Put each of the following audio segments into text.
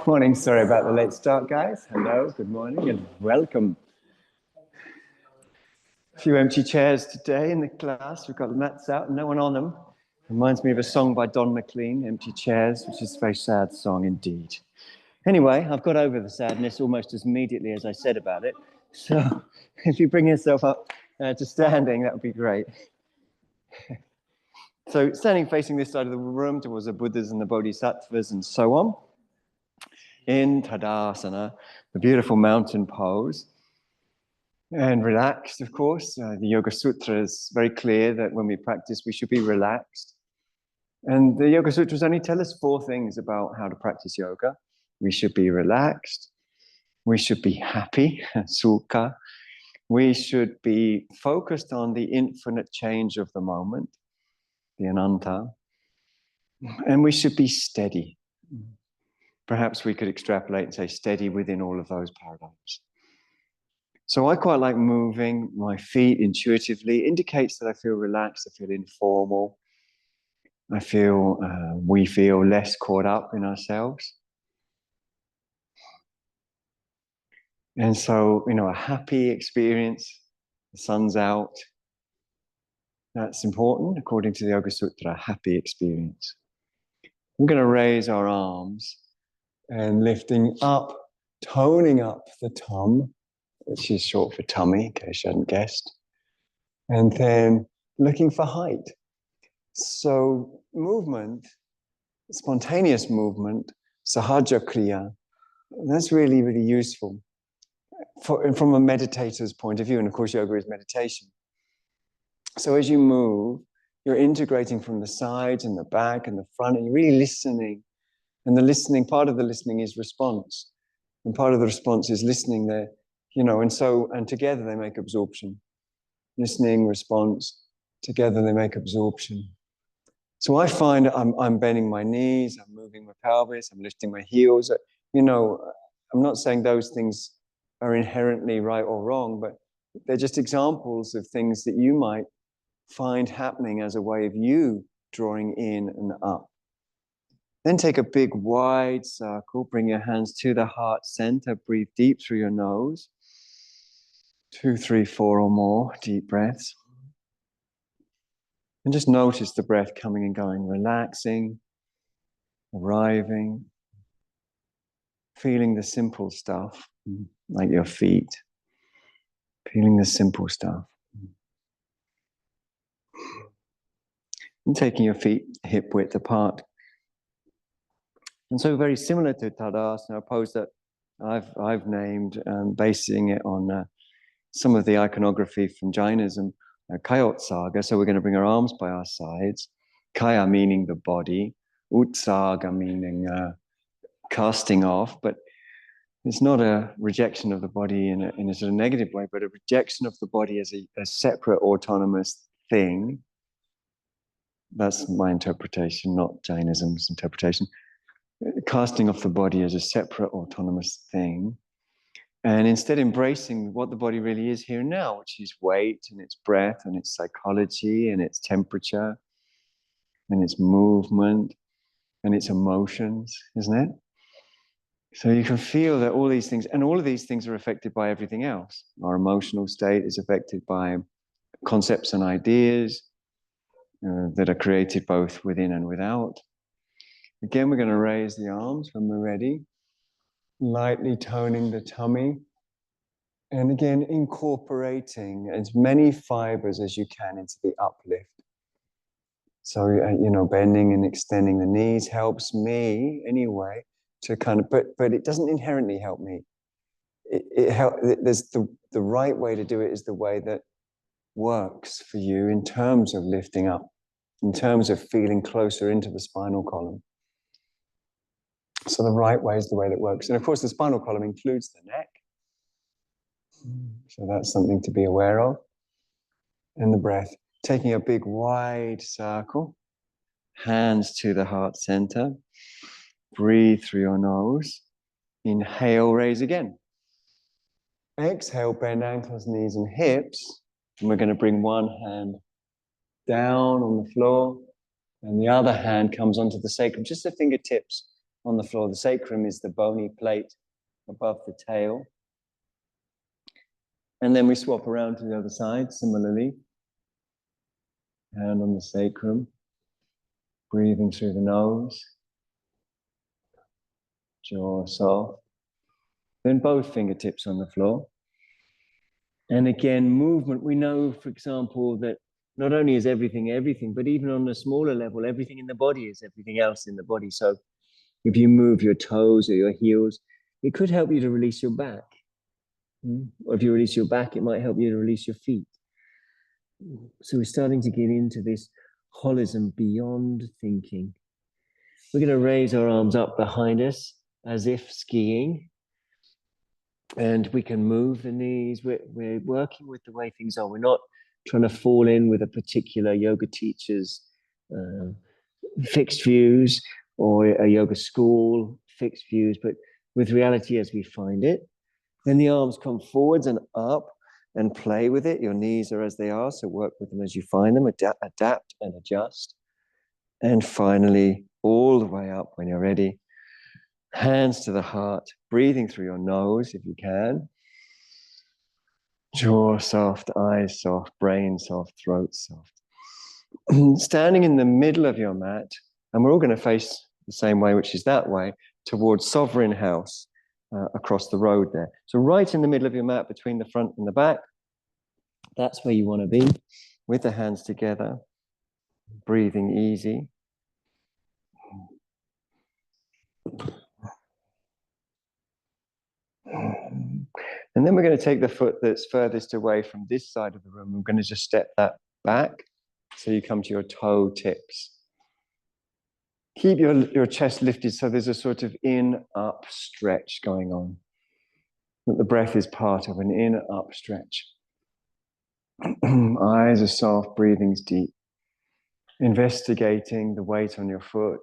Morning, sorry about the late start, guys. Hello, good morning, and welcome. A few empty chairs today in the class. We've got the mats out and no one on them. Reminds me of a song by Don McLean, Empty Chairs, which is a very sad song indeed. Anyway, I've got over the sadness almost as immediately as I said about it. So if you bring yourself up to standing, that would be great. So standing facing this side of the room towards the Buddhas and the Bodhisattvas and so on. In Tadasana, the beautiful mountain pose. And relaxed, of course. The Yoga Sutra is very clear that when we practice, we should be relaxed. And the Yoga Sutras only tell us 4 things about how to practice yoga. We should be relaxed. We should be happy, sukha. We should be focused on the infinite change of the moment, the ananta. And we should be steady. Perhaps we could extrapolate and say steady within all of those paradigms. So I quite like moving. My feet intuitively indicates that I feel relaxed, I feel informal. I feel, we feel less caught up in ourselves. And so, a happy experience, the sun's out. That's important, according to the Yoga Sutra, a happy experience. We're going to raise our arms and lifting up, toning up the tum, which is short for tummy, in case you hadn't guessed. And then looking for height. So movement, spontaneous movement, sahaja kriya, that's really, really useful from a meditator's point of view. And of course, yoga is meditation. So as you move, you're integrating from the sides and the back and the front, and you're really listening. And the listening, part of the listening is response. And part of the response is listening there, and together they make absorption. Listening, response, together they make absorption. So I find I'm bending my knees, I'm moving my pelvis, I'm lifting my heels. I'm not saying those things are inherently right or wrong, but they're just examples of things that you might find happening as a way of you drawing in and up. Then take a big wide circle, bring your hands to the heart center, breathe deep through your nose. 2, 3, 4 or more deep breaths. And just notice the breath coming and going, relaxing, arriving, feeling the simple stuff, like your feet, feeling the simple stuff. And taking your feet hip width apart. And so very similar to Tadasana, a pose that I've named, basing it on some of the iconography from Jainism, Kayotsaga. So we're going to bring our arms by our sides. Kaya meaning the body, Utsaga meaning casting off, but it's not a rejection of the body in a sort of negative way, but a rejection of the body as a separate autonomous thing. That's my interpretation, not Jainism's interpretation. Casting off the body as a separate autonomous thing. And instead embracing what the body really is here and now, which is weight and its breath and its psychology and its temperature and its movement and its emotions, isn't it? So you can feel that all these things, and all of these things are affected by everything else. Our emotional state is affected by concepts and ideas that are created both within and without. Again, we're going to raise the arms when we're ready, lightly toning the tummy. And again, incorporating as many fibers as you can into the uplift. So, bending and extending the knees helps me anyway to kind of, but it doesn't inherently help me. There's the right way to do it is the way that works for you in terms of lifting up, in terms of feeling closer into the spinal column. So the right way is the way that works. And of course, the spinal column includes the neck. So that's something to be aware of. And the breath, taking a big wide circle, hands to the heart center. Breathe through your nose. Inhale, raise again. Exhale, bend ankles, knees, and hips. And we're going to bring one hand down on the floor, and the other hand comes onto the sacrum, just the fingertips on the floor. The sacrum is the bony plate above the tail. And then we swap around to the other side, similarly. Hand on the sacrum, breathing through the nose, jaw soft. Then both fingertips on the floor. And again, movement. We know, for example, that not only is everything, but even on a smaller level, everything in the body is everything else in the body. So if you move your toes or your heels, it could help you to release your back. Or if you release your back, it might help you to release your feet. So we're starting to get into this holism beyond thinking. We're going to raise our arms up behind us as if skiing. And we can move the knees. We're working with the way things are. We're not trying to fall in with a particular yoga teacher's fixed views or a yoga school fixed views, but with reality as we find it. Then the arms come forwards and up and play with it. Your knees are as they are, so work with them as you find them, adapt and adjust. And finally, all the way up when you're ready. Hands to the heart, breathing through your nose if you can. Jaw soft, eyes soft, brain soft, throat soft. Standing in the middle of your mat, and we're all going to face the same way, which is that way, towards Sovereign House across the road there. So right in the middle of your mat, between the front and the back, that's where you want to be, with the hands together, breathing easy. And then we're going to take the foot that's furthest away from this side of the room. We're going to just step that back so you come to your toe tips. Keep your chest lifted so there's a sort of in-up stretch going on. That the breath is part of an in-up stretch. Eyes are soft, breathing's deep. Investigating the weight on your foot.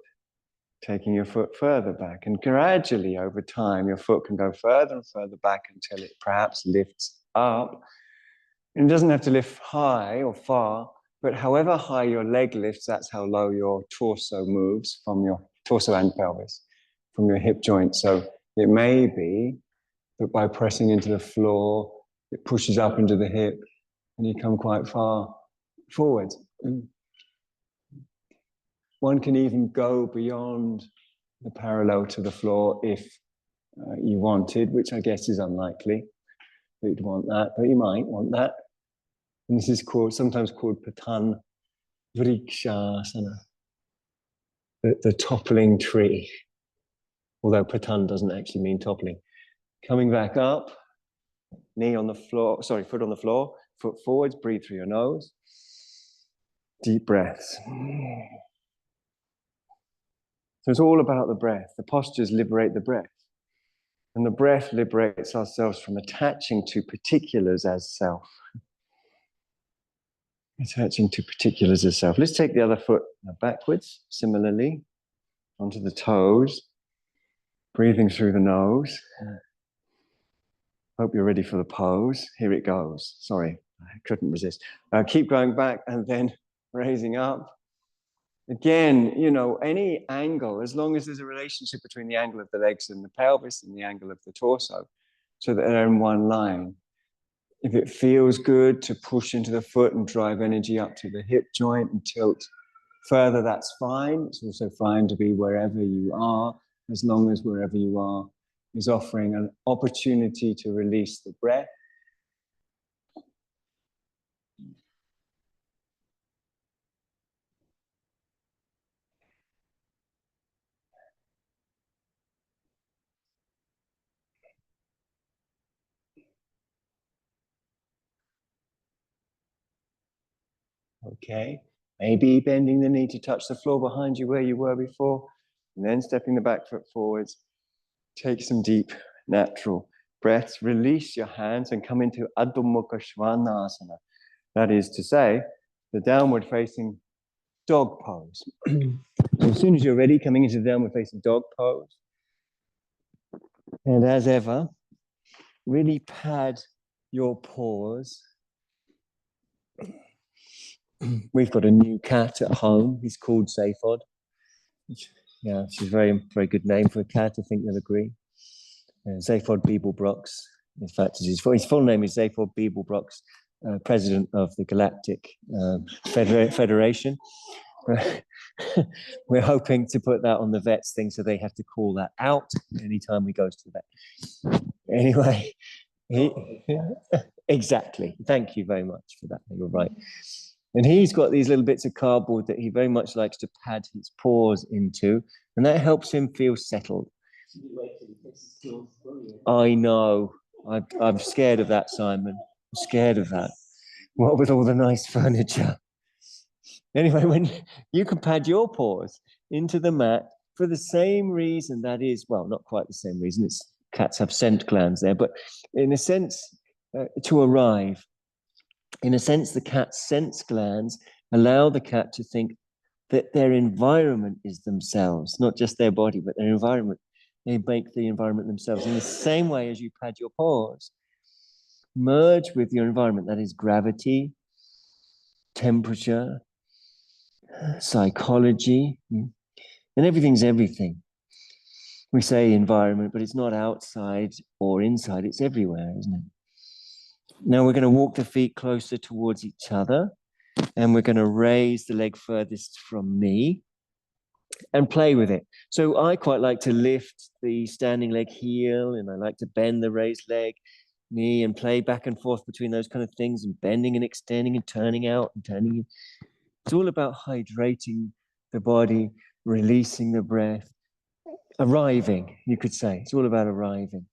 Taking your foot further back, and gradually over time your foot can go further and further back until it perhaps lifts up. And it doesn't have to lift high or far, but however high your leg lifts, that's how low your torso moves, from your torso and pelvis, from your hip joint. So it may be that by pressing into the floor, it pushes up into the hip and you come quite far forwards. One can even go beyond the parallel to the floor if you wanted, which I guess is unlikely that you'd want that, but you might want that. And this is sometimes called Patanjali, the toppling tree. Although Patan doesn't actually mean toppling. Coming back up, foot on the floor, foot forwards, breathe through your nose. Deep breaths. So it's all about the breath. The postures liberate the breath. And the breath liberates ourselves from attaching to particulars as self. Attaching to particulars as self. Let's take the other foot backwards, similarly, onto the toes. Breathing through the nose. Hope you're ready for the pose. Here it goes. Sorry, I couldn't resist. Keep going back and then raising up. Again, you know, any angle, as long as there's a relationship between the angle of the legs and the pelvis and the angle of the torso, so that they're in one line. If it feels good to push into the foot and drive energy up to the hip joint and tilt further, that's fine. It's also fine to be wherever you are, as long as wherever you are is offering an opportunity to release the breath. Okay, maybe bending the knee to touch the floor behind you where you were before, and then stepping the back foot forwards. Take some deep, natural breaths. Release your hands and come into Adho Mukha Svanasana. That is to say, the downward facing dog pose. So as soon as you're ready, coming into the downward facing dog pose. And as ever, really pad your paws. We've got a new cat at home. He's called Zaphod. Yeah, she's a very, very good name for a cat. I think you'll agree. Zaphod Beeblebrox. In fact, his full name is Zaphod Beeblebrox, president of the Galactic Federation. We're hoping to put that on the vets thing, so they have to call that out anytime we go to the vet. Anyway, exactly. Thank you very much for that. You're right. And he's got these little bits of cardboard that he very much likes to pad his paws into, and that helps him feel settled. I know. I'm scared of that, Simon. I'm scared of that. What with all the nice furniture? Anyway, when you can pad your paws into the mat for the same reason, that is, well, not quite the same reason. It's cats have scent glands there, but in a sense, to arrive. In a sense, the cat's sense glands allow the cat to think that their environment is themselves, not just their body, but their environment. They make the environment themselves. In the same way as you pad your paws, merge with your environment. That is gravity, temperature, psychology, and everything's everything. We say environment, but it's not outside or inside. It's everywhere, isn't it? Now we're going to walk the feet closer towards each other, and we're going to raise the leg furthest from me and play with it. So I quite like to lift the standing leg heel, and I like to bend the raised leg knee and play back and forth between those kind of things, and bending and extending and turning out and turning in. It's all about hydrating the body, releasing the breath, arriving, you could say. It's all about arriving.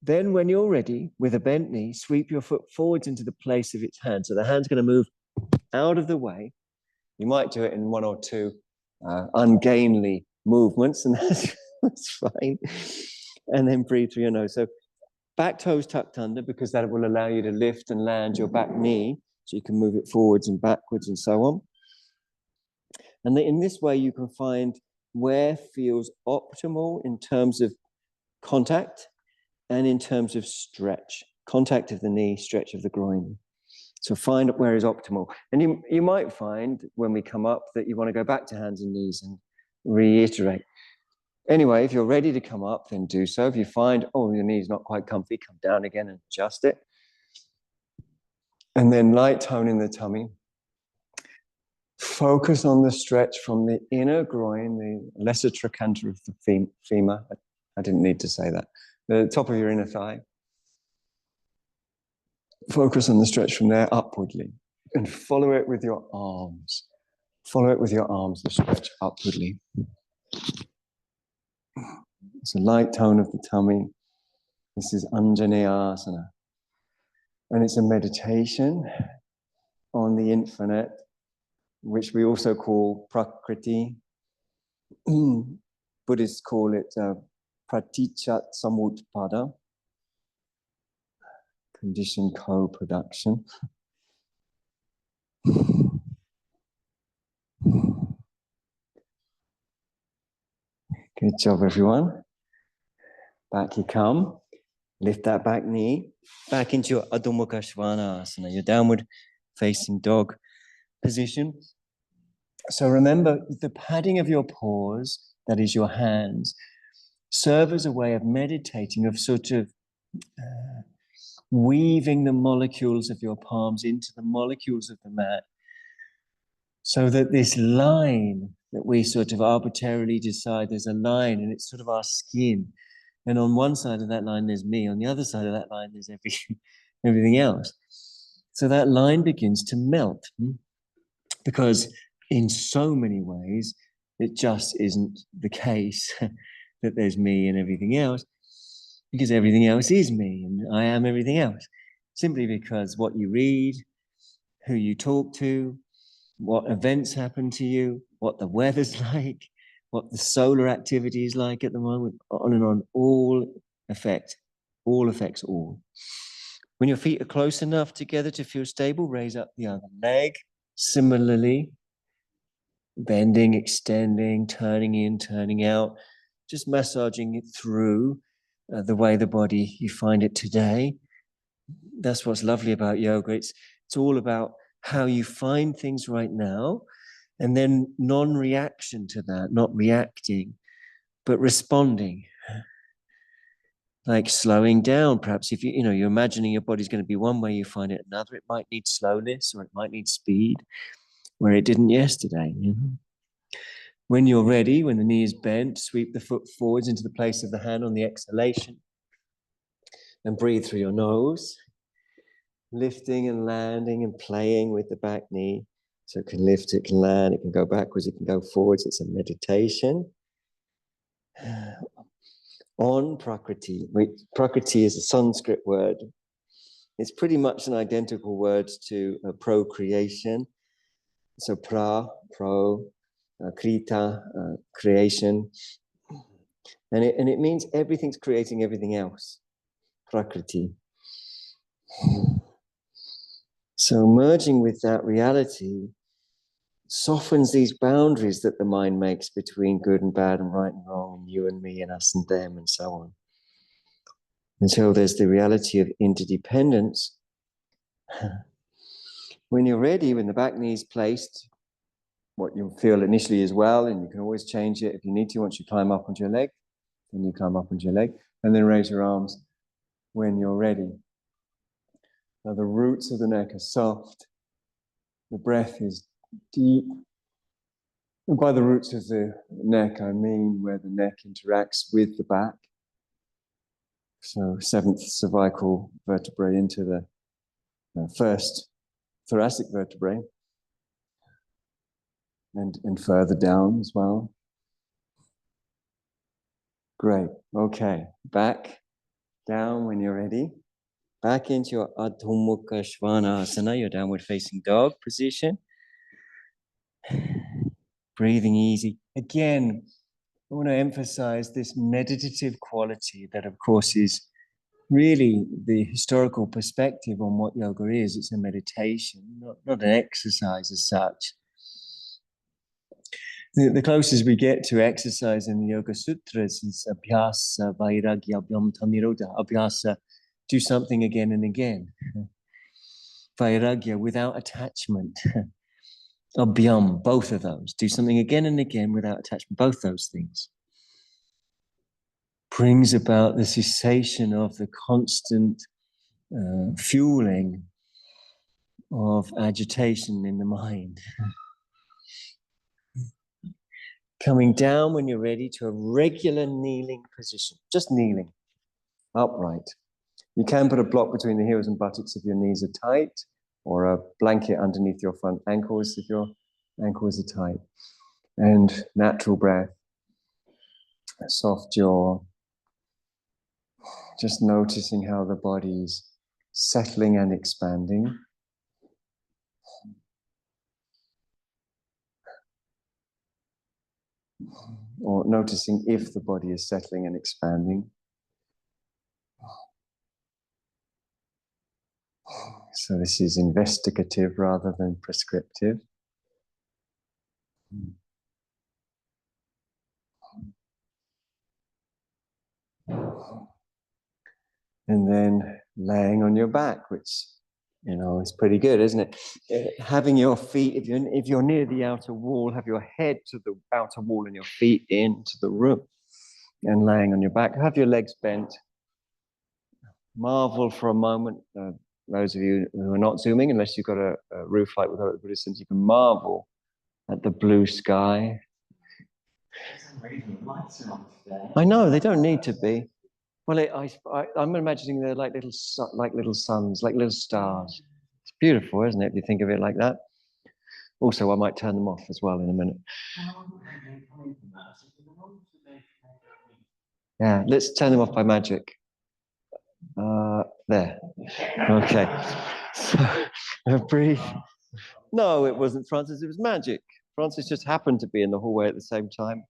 Then when you're ready, with a bent knee, sweep your foot forwards into the place of its hand. So the hand's going to move out of the way. You might do it in one or two ungainly movements, and that's fine. And then breathe through your nose. So back toes tucked under, because that will allow you to lift and land your back knee, so you can move it forwards and backwards and so on. And in this way, you can find where feels optimal in terms of contact and in terms of stretch. Contact of the knee, stretch of the groin. So find where is optimal. And you might find when we come up that you want to go back to hands and knees and reiterate. Anyway, if you're ready to come up, then do so. If you find, oh, your knee's not quite comfy, come down again and adjust it. And then light tone in the tummy. Focus on the stretch from the inner groin, the lesser trochanter of the femur. I didn't need to say that. The top of your inner thigh. Focus on the stretch from there upwardly, and follow it with your arms. Follow it with your arms, the stretch upwardly. It's a light tone of the tummy. This is āsana. And it's a meditation on the infinite, which we also call prakriti. Buddhists call it praticca samutpada, conditioned co-production. Good job, everyone. Back you come. Lift that back knee back into your Adho Mukha Svanasana, your downward facing dog position. So remember, the padding of your paws, that is your hands, serve as a way of meditating, of sort of weaving the molecules of your palms into the molecules of the mat, so that this line that we sort of arbitrarily decide, there's a line and it's sort of our skin. And on one side of that line, there's me. On the other side of that line, there's everything else. So that line begins to melt, because in so many ways, it just isn't the case that there's me and everything else, because everything else is me and I am everything else. Simply because what you read, who you talk to, what events happen to you, what the weather's like, what the solar activity is like at the moment, on and on, all affects all. When your feet are close enough together to feel stable, raise up the other leg. Similarly, bending, extending, turning in, turning out, just massaging it through the way the body you find it today. That's what's lovely about yoga. It's all about how you find things right now, and then non-reaction to that, not reacting, but responding. Like slowing down, perhaps if you're imagining your body's going to be one way, you find it another. It might need slowness or it might need speed where it didn't yesterday. When you're ready, when the knee is bent, sweep the foot forwards into the place of the hand on the exhalation and breathe through your nose, lifting and landing and playing with the back knee. So it can lift, it can land, it can go backwards, it can go forwards. It's a meditation on Prakriti. Prakriti is a Sanskrit word. It's pretty much an identical word to procreation. So krita, creation. And it means everything's creating everything else. Prakriti. So merging with that reality softens these boundaries that the mind makes between good and bad and right and wrong and you and me and us and them and so on. Until there's the reality of interdependence. When you're ready, when the back knee is placed, what you'll feel initially is well, and you can always change it if you need to. Once you climb up onto your leg, then you climb up onto your leg, and then raise your arms when you're ready. Now the roots of the neck are soft. The breath is deep. And by the roots of the neck, I mean where the neck interacts with the back. So 7th cervical vertebrae into the first thoracic vertebrae, and further down as well. Great. Okay. Back down when you're ready. Back into your Adho Mukha Svanasana, your downward facing dog position. Breathing easy. Again, I want to emphasize this meditative quality that, of course, is really the historical perspective on what yoga is. It's a meditation, not an exercise as such. The closest we get to exercise in the Yoga Sutras is abhyasa, vairagya, abhyam, nirodha. Abhyasa, do something again and again. Vairagya, without attachment. Abhyam, both of those. Do something again and again without attachment. Both those things brings about the cessation of the constant fueling of agitation in the mind. Coming down when you're ready to a regular kneeling position, just kneeling, upright. You can put a block between the heels and buttocks if your knees are tight, or a blanket underneath your front ankles if your ankles are tight. And natural breath, soft jaw, just noticing how the body's settling and expanding. Or noticing if the body is settling and expanding. So this is investigative rather than prescriptive. And then laying on your back, which It's pretty good, isn't it? Having your feet, if you're near the outer wall, have your head to the outer wall and your feet into the room, and laying on your back. Have your legs bent. Marvel for a moment. Those of you who are not zooming, unless you've got a roof like we've got at the Buddhist Center, you can marvel at the blue sky. I know they don't need to be. Well, I'm imagining they're like little suns, like little stars. It's beautiful, isn't it? If you think of it like that. Also, I might turn them off as well in a minute. Yeah, let's turn them off by magic. There. Okay. So breathe. No, it wasn't Francis. It was magic. Francis just happened to be in the hallway at the same time.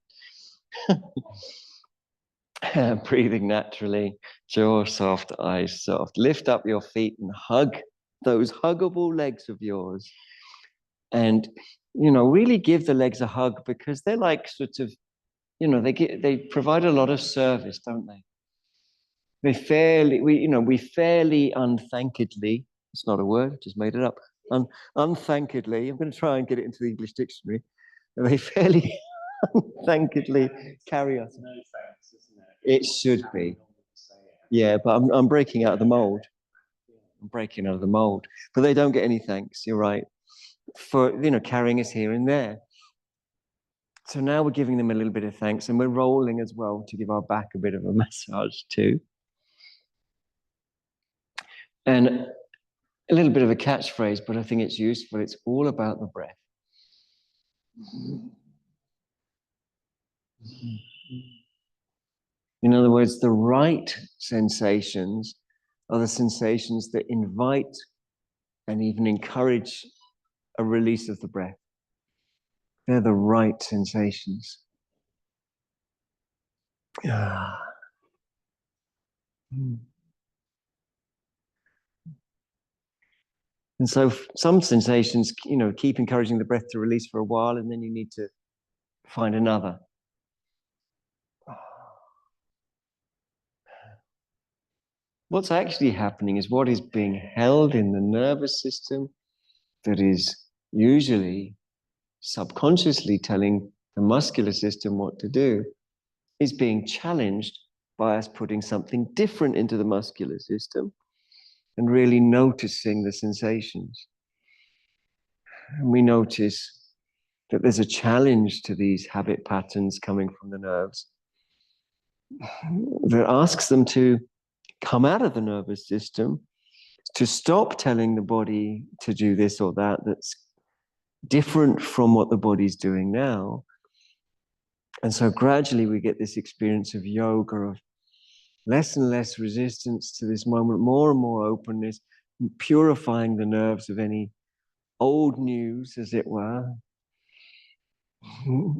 Breathing naturally, jaw soft, eyes soft. Lift up your feet and hug those huggable legs of yours. And, really give the legs a hug, because they're like sort of, they provide a lot of service, don't they? We fairly unthankedly, it's not a word, just made it up. Unthankedly, I'm going to try and get it into the English dictionary. They fairly unthankedly carry us. It should be. Yeah, but I'm breaking out of the mold. I'm breaking out of the mold. But they don't get any thanks, you're right, for, carrying us here and there. So now we're giving them a little bit of thanks, and we're rolling as well to give our back a bit of a massage too. And a little bit of a catchphrase, but I think it's useful. It's all about the breath. In other words, the right sensations are the sensations that invite and even encourage a release of the breath. They're the right sensations. And so some sensations, keep encouraging the breath to release for a while, and then you need to find another. What's actually happening is what is being held in the nervous system that is usually subconsciously telling the muscular system what to do is being challenged by us putting something different into the muscular system and really noticing the sensations. And we notice that there's a challenge to these habit patterns coming from the nerves that asks them to come out of the nervous system, to stop telling the body to do this or that that's different from what the body's doing now. And so gradually we get this experience of yoga, of less and less resistance to this moment, more and more openness, purifying the nerves of any old news, as it were,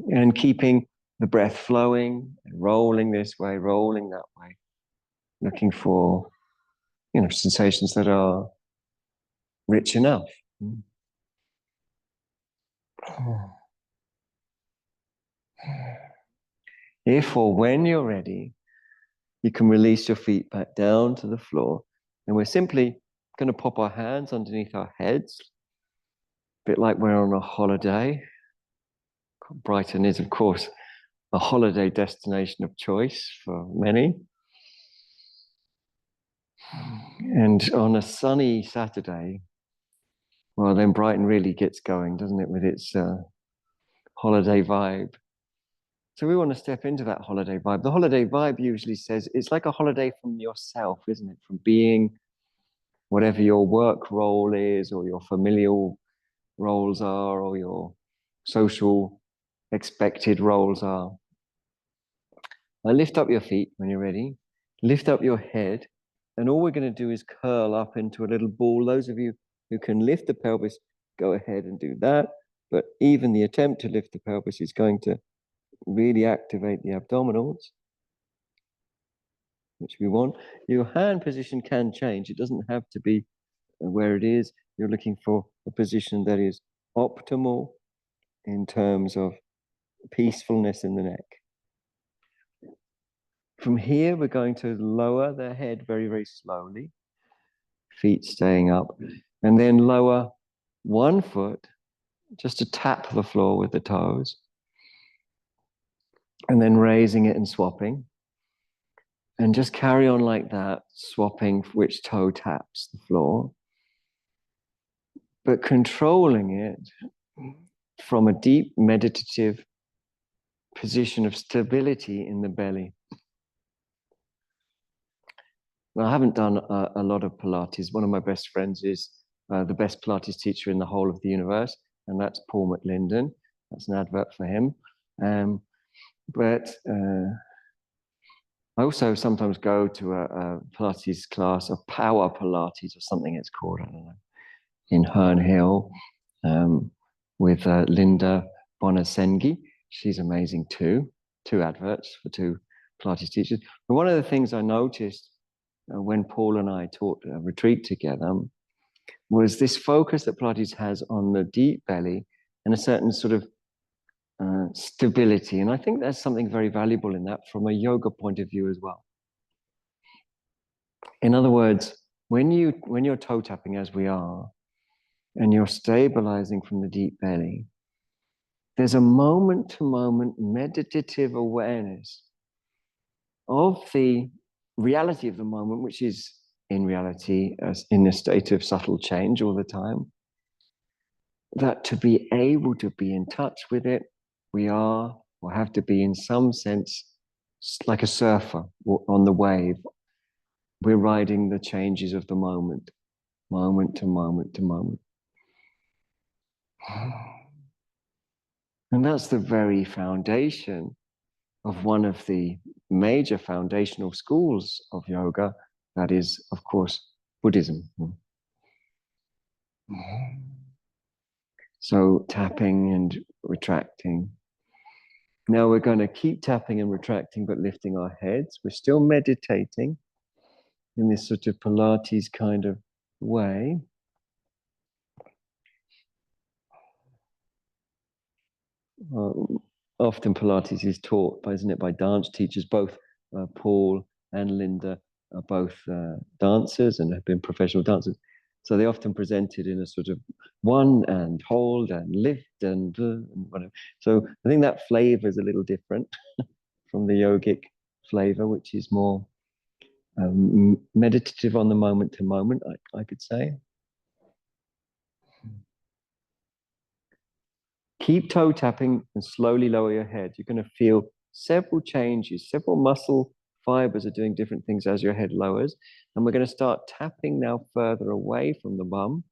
and keeping the breath flowing, rolling this way, rolling that way, looking for, sensations that are rich enough. If or when you're ready, you can release your feet back down to the floor, and we're simply going to pop our hands underneath our heads, a bit like we're on a holiday. Brighton is, of course, a holiday destination of choice for many. And on a sunny Saturday, well, then Brighton really gets going, doesn't it, with its holiday vibe. So we want to step into that holiday vibe. The holiday vibe usually says it's like a holiday from yourself, isn't it? From being whatever your work role is, or your familial roles are, or your social expected roles are. Now lift up your feet when you're ready. Lift up your head. And all we're going to do is curl up into a little ball. Those of you who can lift the pelvis, go ahead and do that. But even the attempt to lift the pelvis is going to really activate the abdominals, which we want. Your hand position can change. It doesn't have to be where it is. You're looking for a position that is optimal in terms of peacefulness in the neck. From here, we're going to lower the head very, very slowly, feet staying up. And then lower one foot just to tap the floor with the toes. And then raising it and swapping. And just carry on like that, swapping which toe taps the floor. But controlling it from a deep meditative position of stability in the belly. Now, I haven't done a lot of Pilates. One of my best friends is the best Pilates teacher in the whole of the universe, and that's Paul McLinden. That's an advert for him. But I also sometimes go to a Pilates class, a power Pilates or something it's called, I don't know, in Herne Hill with Linda Bonasengi. She's amazing too. 2 adverts for 2 Pilates teachers. But one of the things I noticed when Paul and I taught a retreat together was this focus that Pilates has on the deep belly and a certain sort of stability. And I think there's something very valuable in that from a yoga point of view as well. In other words, when you're toe tapping as we are, and you're stabilizing from the deep belly, there's a moment-to-moment meditative awareness of the reality of the moment, which is in reality in a state of subtle change all the time. That to be able to be in touch with it, we are or have to be in some sense like a surfer on the wave. We're riding the changes of the moment, moment to moment to moment. And that's the very foundation of one of the major foundational schools of yoga, that is, of course, Buddhism. So tapping and retracting. Now we're going to keep tapping and retracting, but lifting our heads. We're still meditating in this sort of Pilates kind of way. Often Pilates is taught, isn't it, by dance teachers. Both Paul and Linda are both dancers and have been professional dancers. So they often present it in a sort of one and hold and lift and whatever. So I think that flavor is a little different from the yogic flavor, which is more meditative on the moment to moment, I could say. Keep toe tapping and slowly lower your head. You're going to feel several changes, several muscle fibers are doing different things as your head lowers. And we're going to start tapping now further away from the bum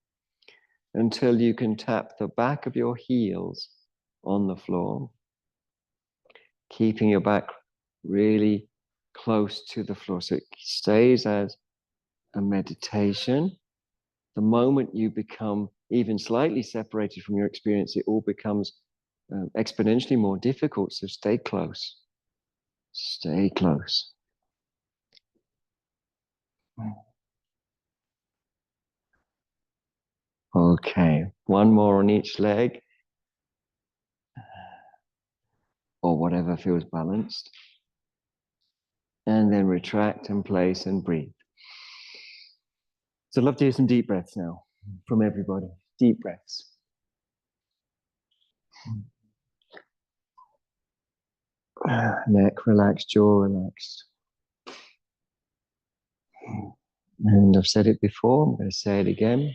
until you can tap the back of your heels on the floor, keeping your back really close to the floor. So it stays as a meditation. The moment you become even slightly separated from your experience, it all becomes exponentially more difficult. So stay close. Stay close. Okay, one more on each leg, or whatever feels balanced. And then retract and place and breathe. So I'd love to hear some deep breaths now from everybody. Deep breaths. Neck relaxed, jaw relaxed. And I've said it before, I'm going to say it again.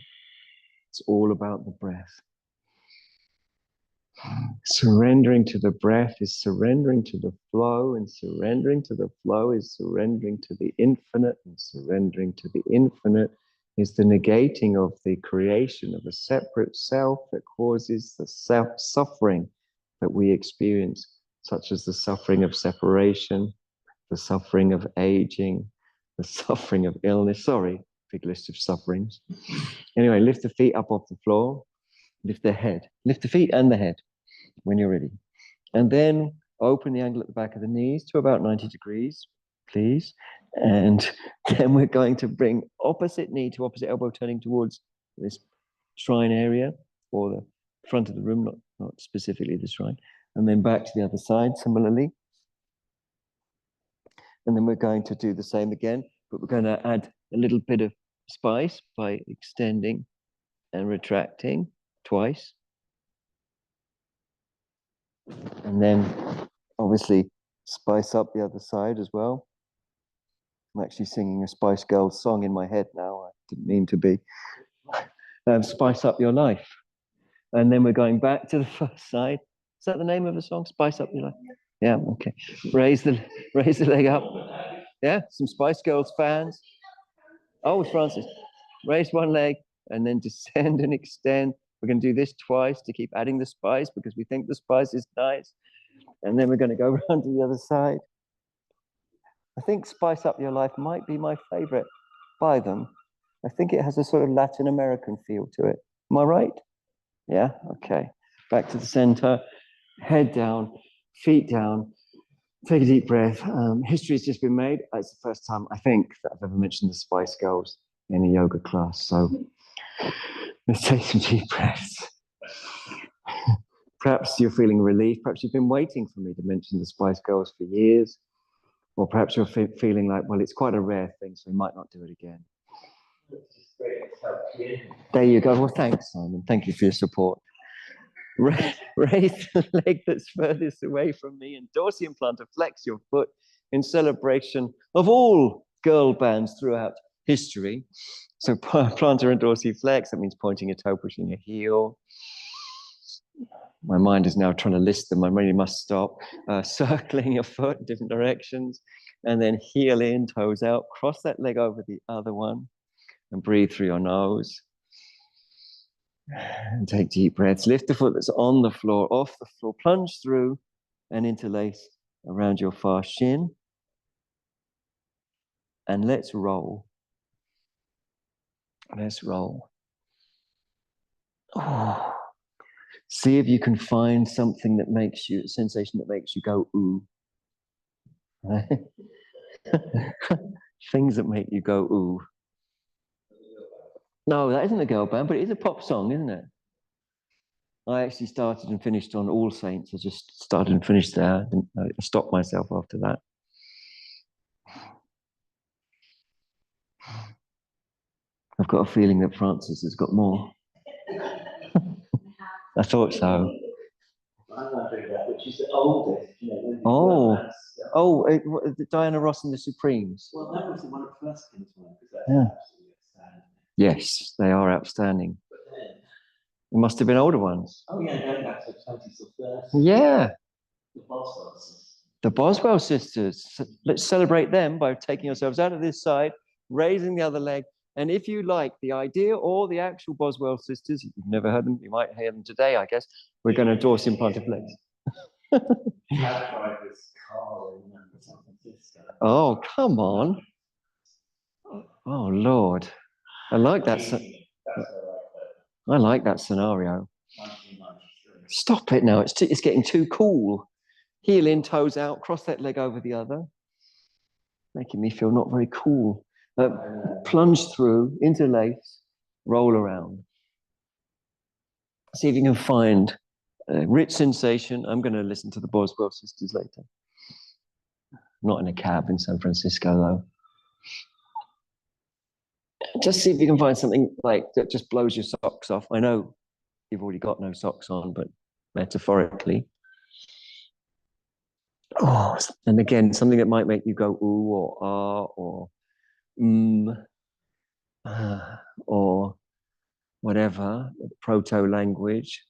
It's all about the breath. Surrendering to the breath is surrendering to the flow, and surrendering to the flow is surrendering to the infinite, and surrendering to the infinite is the negating of the creation of a separate self that causes the self-suffering that we experience, such as the suffering of separation, the suffering of aging, the suffering of illness. Sorry, big list of sufferings. Anyway, lift the feet up off the floor, lift the head, lift the feet and the head when you're ready. And then open the angle at the back of the knees to about 90 degrees, please. And then we're going to bring opposite knee to opposite elbow, turning towards this shrine area or the front of the room, not specifically the shrine. And then back to the other side, similarly. And then we're going to do the same again, but we're going to add a little bit of spice by extending and retracting twice. And then obviously spice up the other side as well. I'm actually singing a Spice Girls song in my head now. I didn't mean to be. Spice up your life. And then we're going back to the first side. Is that the name of the song? Spice up your life. Yeah, okay. Raise the leg up. Yeah, some Spice Girls fans. Oh, Francis. Raise one leg and then descend and extend. We're going to do this twice to keep adding the spice because we think the spice is nice. And then we're going to go around to the other side. I think Spice Up Your Life might be my favorite by them. I think it has a sort of Latin American feel to it. Am I right? Yeah, okay. Back to the center, head down, feet down. Take a deep breath. History has just been made. It's the first time, I think, that I've ever mentioned the Spice Girls in a yoga class. So let's take some deep breaths. Perhaps you're feeling relief. Perhaps you've been waiting for me to mention the Spice Girls for years. Or perhaps you're feeling like, well, it's quite a rare thing, so we might not do it again. There you go. Well, thanks, Simon. Thank you for your support. Raise the leg that's furthest away from me and dorsum plantar flex your foot in celebration of all girl bands throughout history. So plantar and dorsiflex, that means pointing a toe, pushing a heel. My mind is now trying to list them. I really must stop. Circling your foot in different directions. And then heel in, toes out. Cross that leg over the other one. And breathe through your nose. And take deep breaths. Lift the foot that's on the floor, off the floor. Plunge through and interlace around your far shin. And let's roll. Let's roll. Oh. See if you can find something that makes you, a sensation that makes you go, ooh. Things that make you go, ooh. No, that isn't a girl band, but it is a pop song, isn't it? I actually started and finished on All Saints. I just started and finished there. I stopped myself after that. I've got a feeling that Francis has got more. I thought so. Which is the oldest. Diana Ross and the Supremes. Well, that was the one that first came to mind because that's absolutely outstanding. Yes, they are outstanding. But then, there must have been older ones. Oh yeah, going back to 20s or 30s. Yeah. The Boswell sisters. The Boswell sisters. Let's celebrate them by taking yourselves out of this side, raising the other leg. And if you like the idea or the actual Boswell sisters, if you've never heard them, you might hear them today, I guess. We're going to dorsum plantar flex. Oh, come on. Oh, Lord. I like that. I like that scenario. Stop it now. It's getting too cool. Heel in, toes out, cross that leg over the other. Making me feel not very cool. Plunge through, interlace, roll around. See if you can find a rich sensation. I'm going to listen to the Boswell sisters later. Not in a cab in San Francisco, though. Just see if you can find something like that just blows your socks off. I know you've already got no socks on, but metaphorically. Oh, and again, something that might make you go ooh or ah or or whatever, proto language.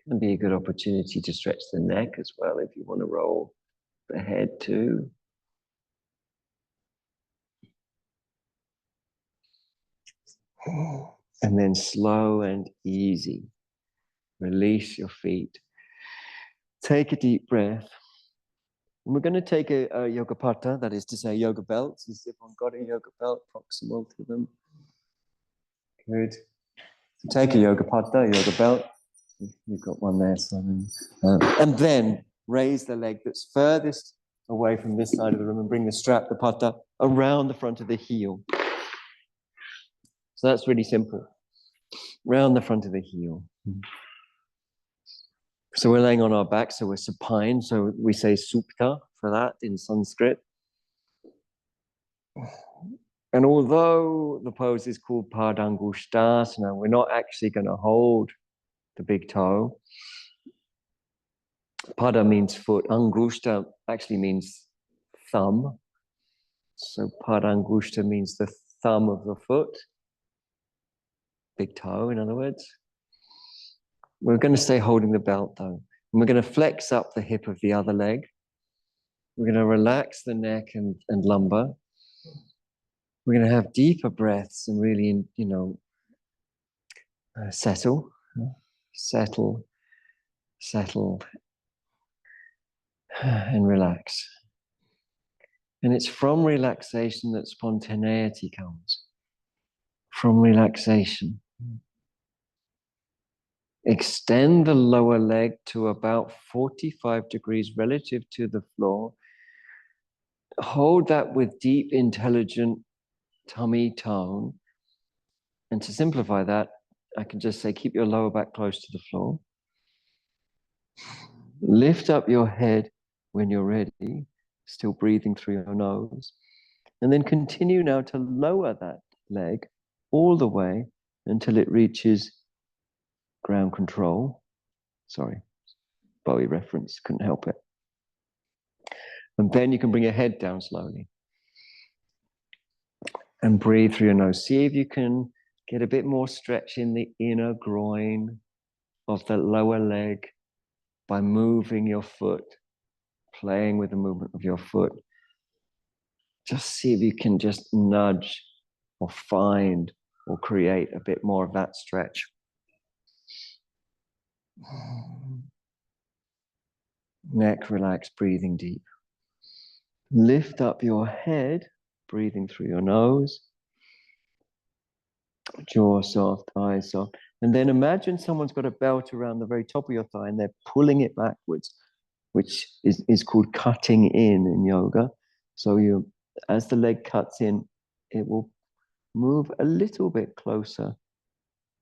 Can be a good opportunity to stretch the neck as well if you want to roll the head too. And then slow and easy. Release your feet. Take a deep breath. And we're going to take a yoga pata, that is to say yoga belts, as if I've got a yoga belt proximal to them. Good. So take a yoga pata, yoga belt. You've got one there, Simon. And then raise the leg that's furthest away from this side of the room and bring the strap, the pata, around the front of the heel. So that's really simple. Round the front of the heel. So we're laying on our back, so we're supine. So we say supta for that in Sanskrit. And although the pose is called Padangushtasana, we're not actually going to hold the big toe. Pada means foot. Angushta actually means thumb. So Padangushta means the thumb of the foot. Big toe, in other words. We're going to stay holding the belt though. And we're going to flex up the hip of the other leg. We're going to relax the neck and lumbar. We're going to have deeper breaths and really, settle, and relax. And it's from relaxation that spontaneity comes. From relaxation. Extend the lower leg to about 45 degrees relative to the floor. Hold that with deep, intelligent tummy tone. And to simplify that, I can just say, keep your lower back close to the floor. Lift up your head when you're ready, still breathing through your nose. And then continue now to lower that leg all the way until it reaches ground control. Sorry, Bowie reference, couldn't help it. And then you can bring your head down slowly. And breathe through your nose. See if you can get a bit more stretch in the inner groin of the lower leg by moving your foot, playing with the movement of your foot. Just see if you can just nudge or find or create a bit more of that stretch. Neck relaxed, breathing deep. Lift up your head, breathing through your nose. Jaw soft, eyes soft. And then imagine someone's got a belt around the very top of your thigh and they're pulling it backwards, which is called cutting in yoga. So as the leg cuts in, it will move a little bit closer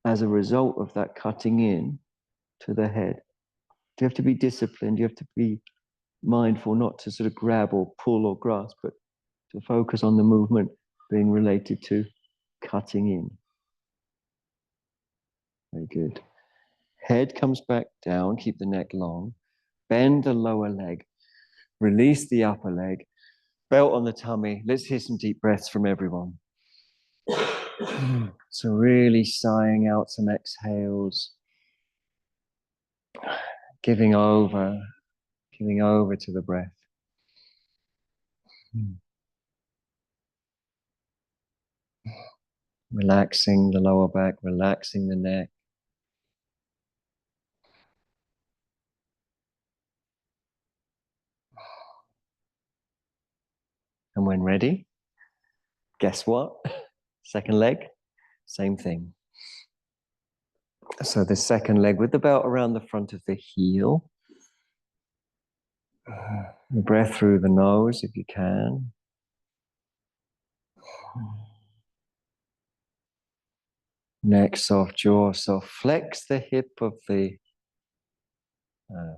as a result of that cutting in to the head. You have to be disciplined. You have to be mindful not to sort of grab or pull or grasp, but to focus on the movement being related to cutting in. Very good. Head comes back down, keep the neck long. Bend the lower leg. Release the upper leg. Belt on the tummy. Let's hear some deep breaths from everyone. So really sighing out some exhales. Giving over to the breath. Relaxing the lower back, relaxing the neck. And when ready, guess what? Second leg, same thing. So the second leg with the belt around the front of the heel. Breath through the nose if you can. Neck soft, jaw soft. Flex the hip of the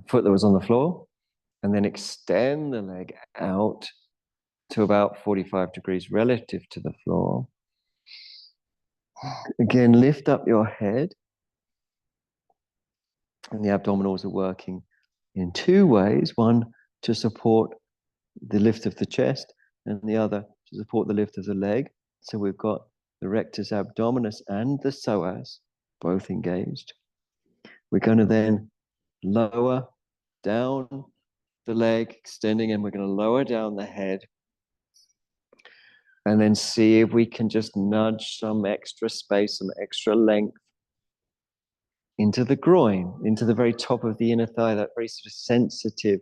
foot that was on the floor, and then extend the leg out to about 45 degrees relative to the floor. Again, lift up your head. And the abdominals are working in two ways. One, to support the lift of the chest, and the other, to support the lift of the leg. So we've got the rectus abdominis and the psoas both engaged. We're going to then lower down the leg, extending, and we're going to lower down the head. And then see if we can just nudge some extra space, some extra length into the groin, into the very top of the inner thigh, that very sort of sensitive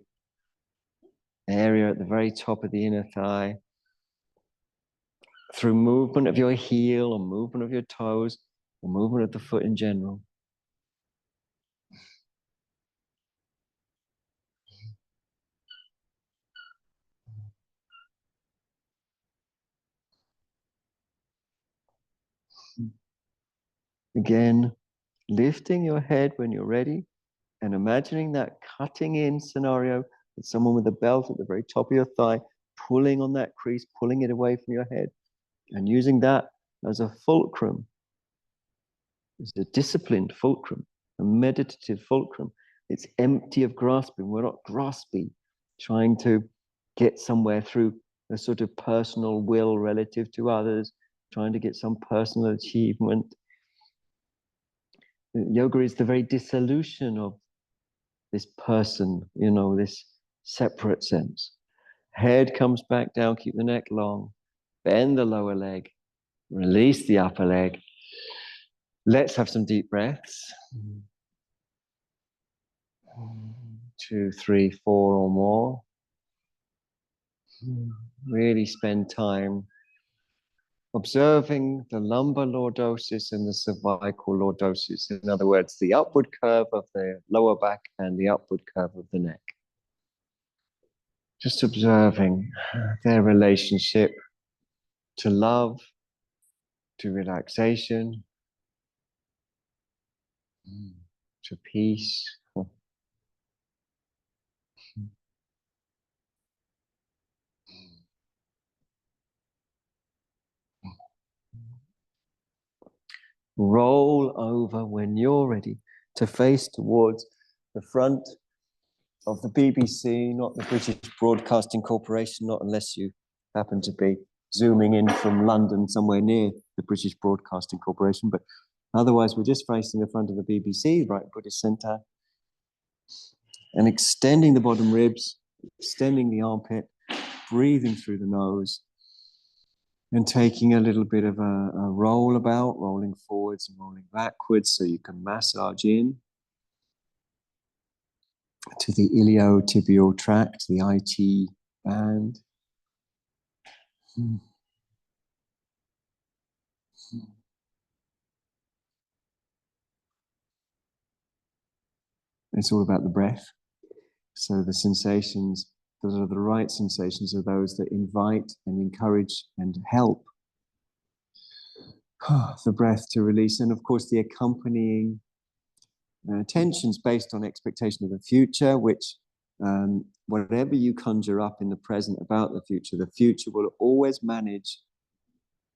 area at the very top of the inner thigh. Through movement of your heel or movement of your toes or movement of the foot in general. Again, lifting your head when you're ready, And imagining that cutting in scenario with someone with a belt at the very top of your thigh, pulling on that crease, pulling it away from your head, and using that as a fulcrum, as a disciplined fulcrum, a meditative fulcrum. It's empty of grasping. We're not grasping, trying to get somewhere through a sort of personal will relative to others, trying to get some personal achievement. Yoga is the very dissolution of this person, this separate sense. Head comes back down, keep the neck long, bend the lower leg, release the upper leg. Let's have some deep breaths. 2, 3, 4 or more. Really spend time observing the lumbar lordosis and the cervical lordosis. In other words, the upward curve of the lower back and the upward curve of the neck. Just observing their relationship to love, to relaxation, to peace. Roll over when you're ready to face towards the front of the BBC, not the British Broadcasting Corporation, not unless you happen to be zooming in from London somewhere near the British Broadcasting Corporation, but otherwise we're just facing the front of the BBC, right Buddhist center, and extending the bottom ribs, extending the armpit, breathing through the nose, and taking a little bit of a roll about, rolling forwards and rolling backwards so you can massage in to the iliotibial tract, the IT band. It's all about the breath. So the sensations, those are the right sensations, are those that invite and encourage and help the breath to release. And of course, the accompanying tensions based on expectation of the future, which whatever you conjure up in the present about the future will always manage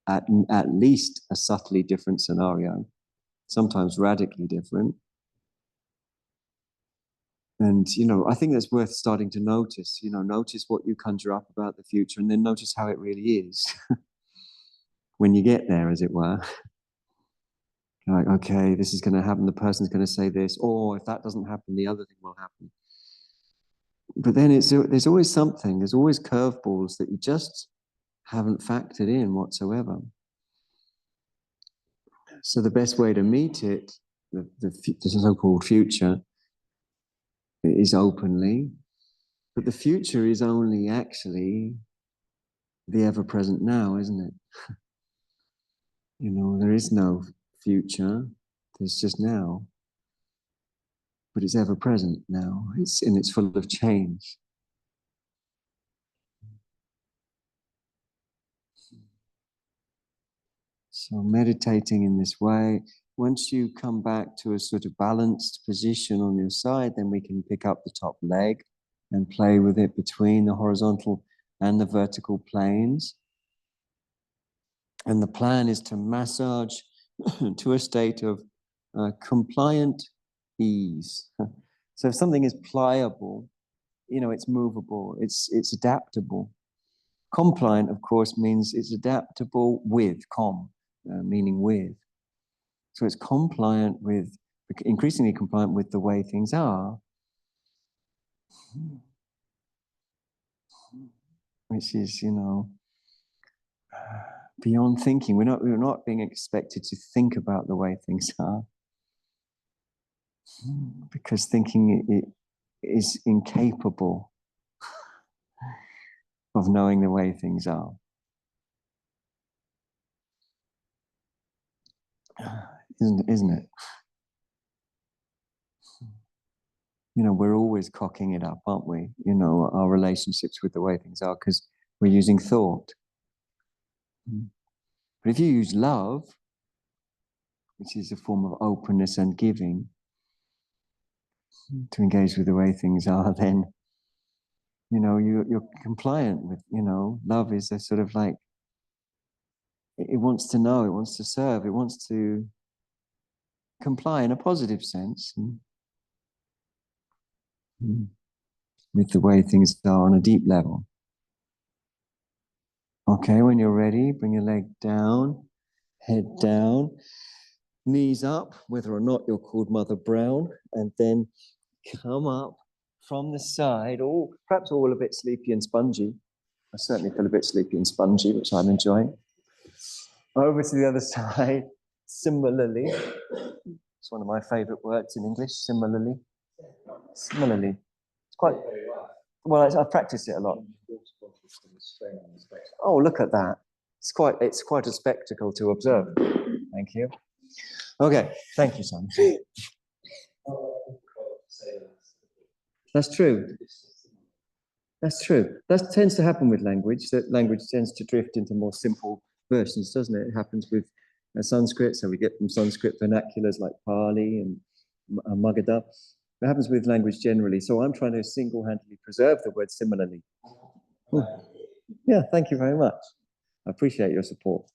at least a subtly different scenario, sometimes radically different. And, I think that's worth starting to notice, notice what you conjure up about the future and then notice how it really is when you get there, as it were. Like, okay, this is going to happen. The person's going to say this, or if that doesn't happen, the other thing will happen. But then there's always something, there's always curveballs that you just haven't factored in whatsoever. So the best way to meet it, the so-called future, is openly, but the future is only actually the ever-present now, isn't it? There is no future, there's just now. But it's ever-present now, it's full of change. So meditating in this way, once you come back to a sort of balanced position on your side, then we can pick up the top leg and play with it between the horizontal and the vertical planes. And the plan is to massage to a state of compliant ease. So if something is pliable, it's movable, it's adaptable. Compliant, of course, means it's adaptable with, meaning with. So it's increasingly compliant with the way things are, which is, beyond thinking. We're not being expected to think about the way things are, because thinking it is incapable of knowing the way things are. Isn't it? We're always cocking it up, aren't we? Our relationships with the way things are, because we're using thought. But if you use love, which is a form of openness and giving, to engage with the way things are, then, you're compliant with, love is a sort of like, it wants to know, it wants to serve, it wants to comply in a positive sense with the way things are on a deep level. Okay, when you're ready, bring your leg down, head down, knees up, whether or not you're called Mother Brown, and then come up from the side, perhaps all a bit sleepy and spongy. I certainly feel a bit sleepy and spongy, which I'm enjoying. Over to the other side, similarly. It's one of my favorite words in English, similarly. Similarly. It's quite, well, I practice it a lot. Oh, look at that. It's quite a spectacle to observe. Thank you. Okay, thank you, Simon. That's true. That's true. That tends to happen with language, that language tends to drift into more simple versions, doesn't it? It happens with Sanskrit, so we get from Sanskrit vernaculars like Pali and Magadha. It happens with language generally. So I'm trying to single-handedly preserve the word similarly. Yeah, thank you very much. I appreciate your support.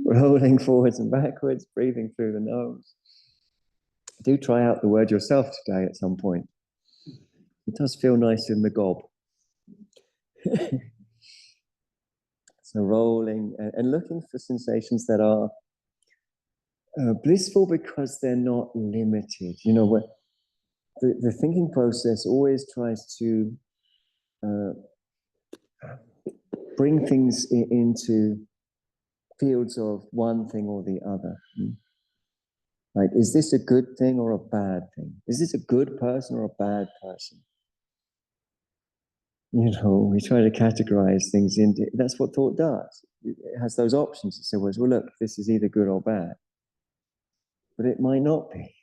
Rolling forwards and backwards, breathing through the nose. Do try out the word yourself today at some point. It does feel nice in the gob. So rolling and looking for sensations that are blissful because they're not limited. What the thinking process always tries to bring things into fields of one thing or the other. Like, is this a good thing or a bad thing? Is this a good person or a bad person? We try to categorize things into, that's what thought does. It has those options. It says, well, look, this is either good or bad. But it might not be.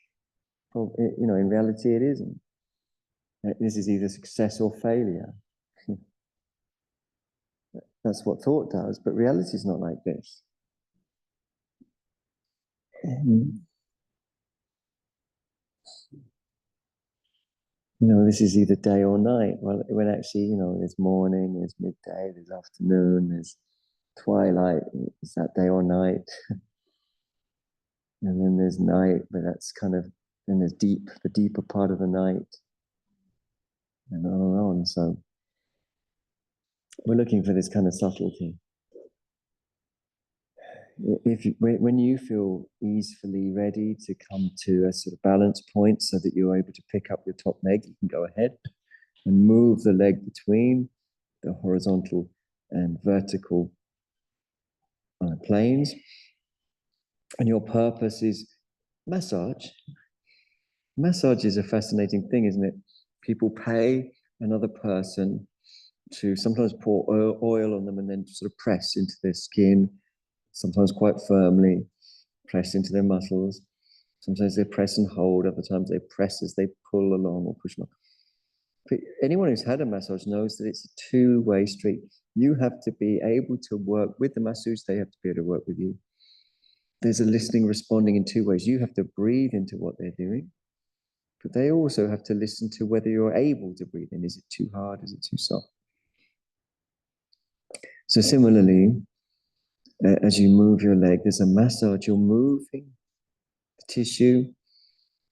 Well, in reality, it isn't. This is either success or failure. That's what thought does, but reality is not like this. This is either day or night. Well, when actually, there's morning, there's midday, there's afternoon, there's twilight. Is that day or night? And then there's night, but that's then there's the deeper part of the night, and on and on. So we're looking for this kind of subtlety. When you feel easily ready to come to a sort of balance point so that you're able to pick up your top leg, you can go ahead and move the leg between the horizontal and vertical planes. And your purpose is massage. Massage is a fascinating thing, isn't it? People pay another person to sometimes pour oil on them and then sort of press into their skin, sometimes quite firmly, press into their muscles. Sometimes they press and hold, other times they press as they pull along or push along. But anyone who's had a massage knows that it's a two-way street. You have to be able to work with the masseuse, they have to be able to work with you. There's a listening, responding in two ways. You have to breathe into what they're doing, but they also have to listen to whether you're able to breathe in. Is it too hard? Is it too soft? So similarly, as you move your leg, there's a massage. You're moving the tissue,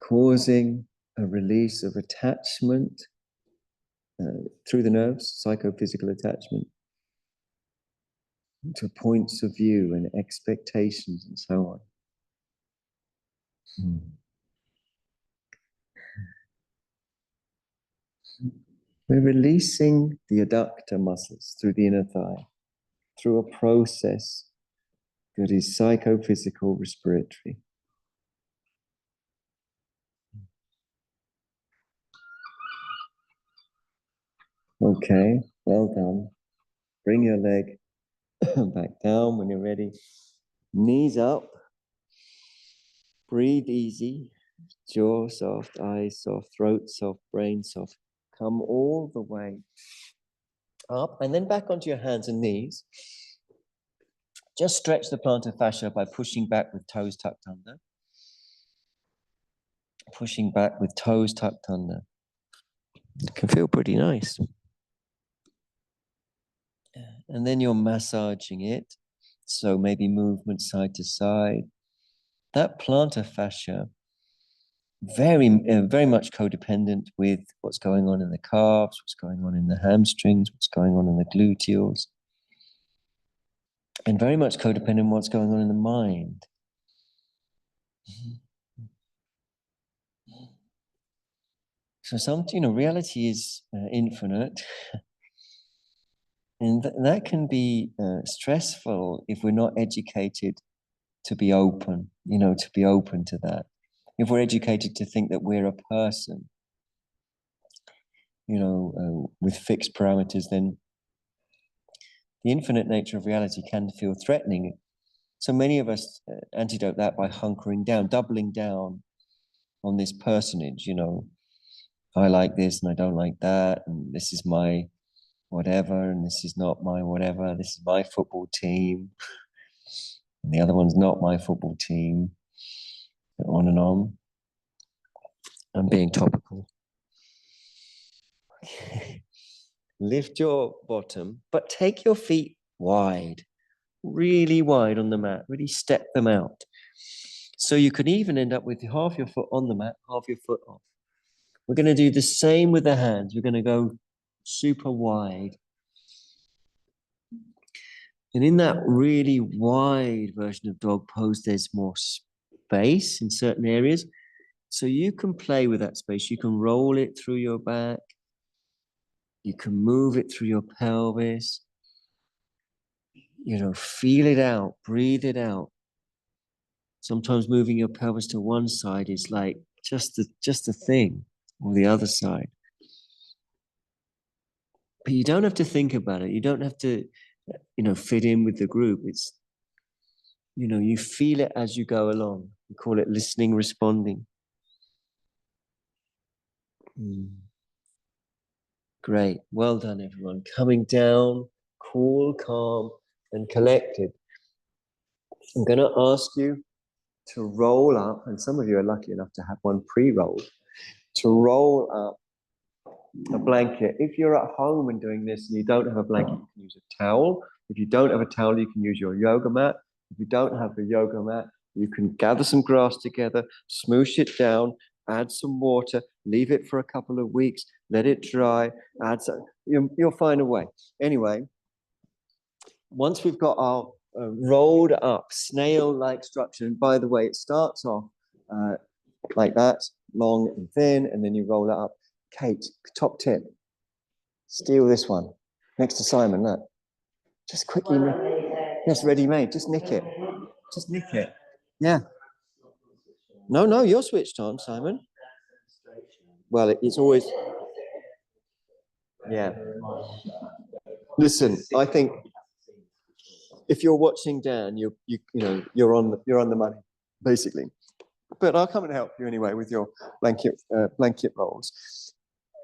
causing a release of attachment through the nerves, psychophysical attachment, to points of view and expectations and so on. We're releasing the adductor muscles through the inner thigh, through a process that is psychophysical respiratory. Okay, well done. Bring your leg back down when you're ready. Knees up. Breathe easy. Jaw soft, eyes soft, throat soft, brain soft. Come all the way up and then back onto your hands and knees. Just stretch the plantar fascia by pushing back with toes tucked under. pushing back with toes tucked under. It can feel pretty nice. And then you're massaging it. So maybe movement side to side. That plantar fascia, very much codependent with what's going on in the calves, what's going on in the hamstrings, what's going on in the gluteals, and very much codependent on what's going on in the mind. So reality is infinite, and that can be stressful if we're not educated to be open, to be open to that. If we're educated to think that we're a person, with fixed parameters, then the infinite nature of reality can feel threatening. So many of us antidote that by hunkering down, doubling down on this personage, I like this and I don't like that, and this is my whatever, and this is not my whatever, this is my football team, and the other one's not my football team, on and on. I'm being topical. Lift your bottom, but take your feet wide, really wide on the mat, really step them out. So you could even end up with half your foot on the mat, half your foot off. We're going to do the same with the hands. We're going to go super wide. And in that really wide version of dog pose, there's more space in certain areas. So you can play with that space. You can roll it through your back. You can move it through your pelvis. Feel it out, breathe it out. Sometimes moving your pelvis to one side is like just a thing, or the other side. But you don't have to think about it. You don't have to, fit in with the group. It's, you feel it as you go along. We call it listening, responding. Great. Well done, everyone. Coming down, cool, calm, and collected. I'm going to ask you to roll up, and some of you are lucky enough to have one pre-rolled, to roll up a blanket. If you're at home and doing this and you don't have a blanket, you can use a towel. If you don't have a towel, you can use your yoga mat. If you don't have the yoga mat, you can gather some grass together, smoosh it down, add some water, leave it for a couple of weeks, let it dry, add some, you'll find a way. Anyway, once we've got our rolled up snail-like structure, and by the way, it starts off like that, long and thin, and then you roll it up. Kate, top tip, steal this one next to Simon. Look, just quickly, yes, ready-made. Just nick it. Just nick it. Yeah. No, you're switched on, Simon. Well, it's always. Yeah. Listen, I think if you're watching Dan, you're on the money, basically. But I'll come and help you anyway with your blanket rolls.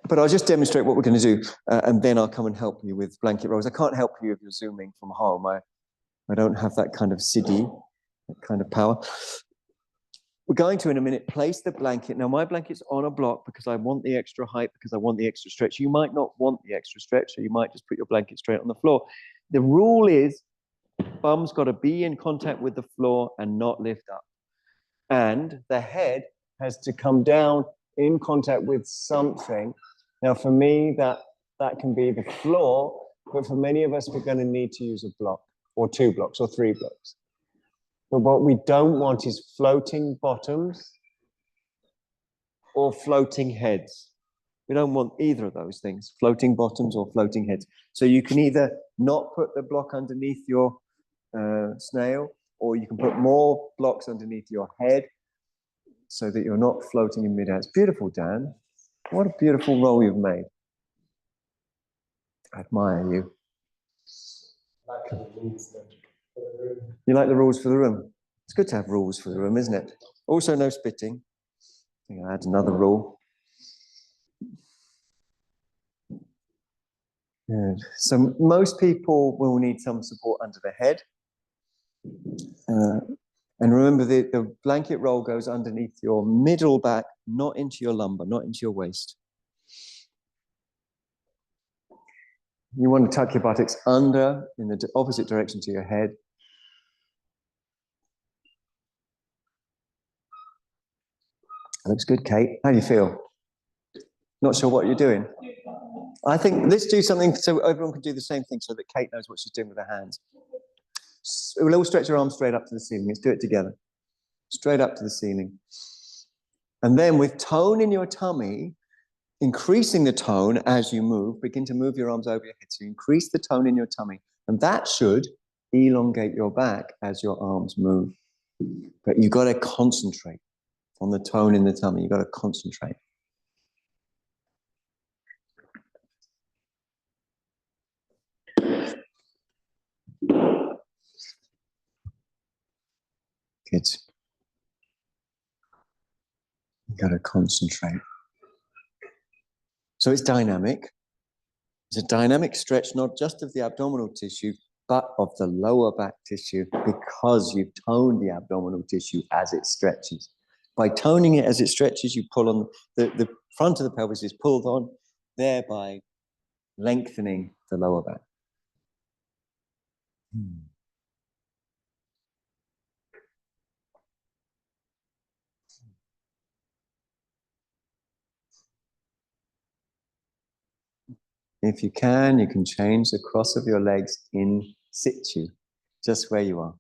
But I'll just demonstrate what we're going to do, and then I'll come and help you with blanket rolls. I can't help you if you're zooming from home. I don't have that kind of siddhi, that kind of power. We're going to, in a minute, place the blanket. Now, my blanket's on a block because I want the extra height, because I want the extra stretch. You might not want the extra stretch, so you might just put your blanket straight on the floor. The rule is bum's got to be in contact with the floor and not lift up. And the head has to come down in contact with something. Now, for me, that can be the floor, but for many of us, we're going to need to use a block, or 2 blocks, or 3 blocks. But what we don't want is floating bottoms or floating heads. We don't want either of those things, floating bottoms or floating heads. So you can either not put the block underneath your snail, or you can put more blocks underneath your head so that you're not floating in midair. It's beautiful, Dan. What a beautiful roll you've made. I admire you. You like the rules for the room? It's good to have rules for the room, isn't it? Also, no spitting. I think I add another rule. Good. So most people will need some support under the head. And remember, the blanket roll goes underneath your middle back, not into your lumbar, not into your waist. You want to tuck your buttocks under in the opposite direction to your head. Looks good, Kate. How do you feel? Not sure what you're doing? I think let's do something so everyone can do the same thing so that Kate knows what she's doing with her hands. We'll all stretch your arms straight up to the ceiling. Let's do it together. Straight up to the ceiling. And then with tone in your tummy, increasing the tone as you move, begin to move your arms over your head. So you increase the tone in your tummy. And that should elongate your back as your arms move. But you've got to concentrate on the tone in the tummy. You've got to concentrate. Good. You've got to concentrate. So it's dynamic. It's a dynamic stretch, not just of the abdominal tissue, but of the lower back tissue, because you've toned the abdominal tissue as it stretches. By toning it as it stretches, you pull on the front of the pelvis is pulled on, thereby lengthening the lower back. If you can change the cross of your legs in situ, just where you are.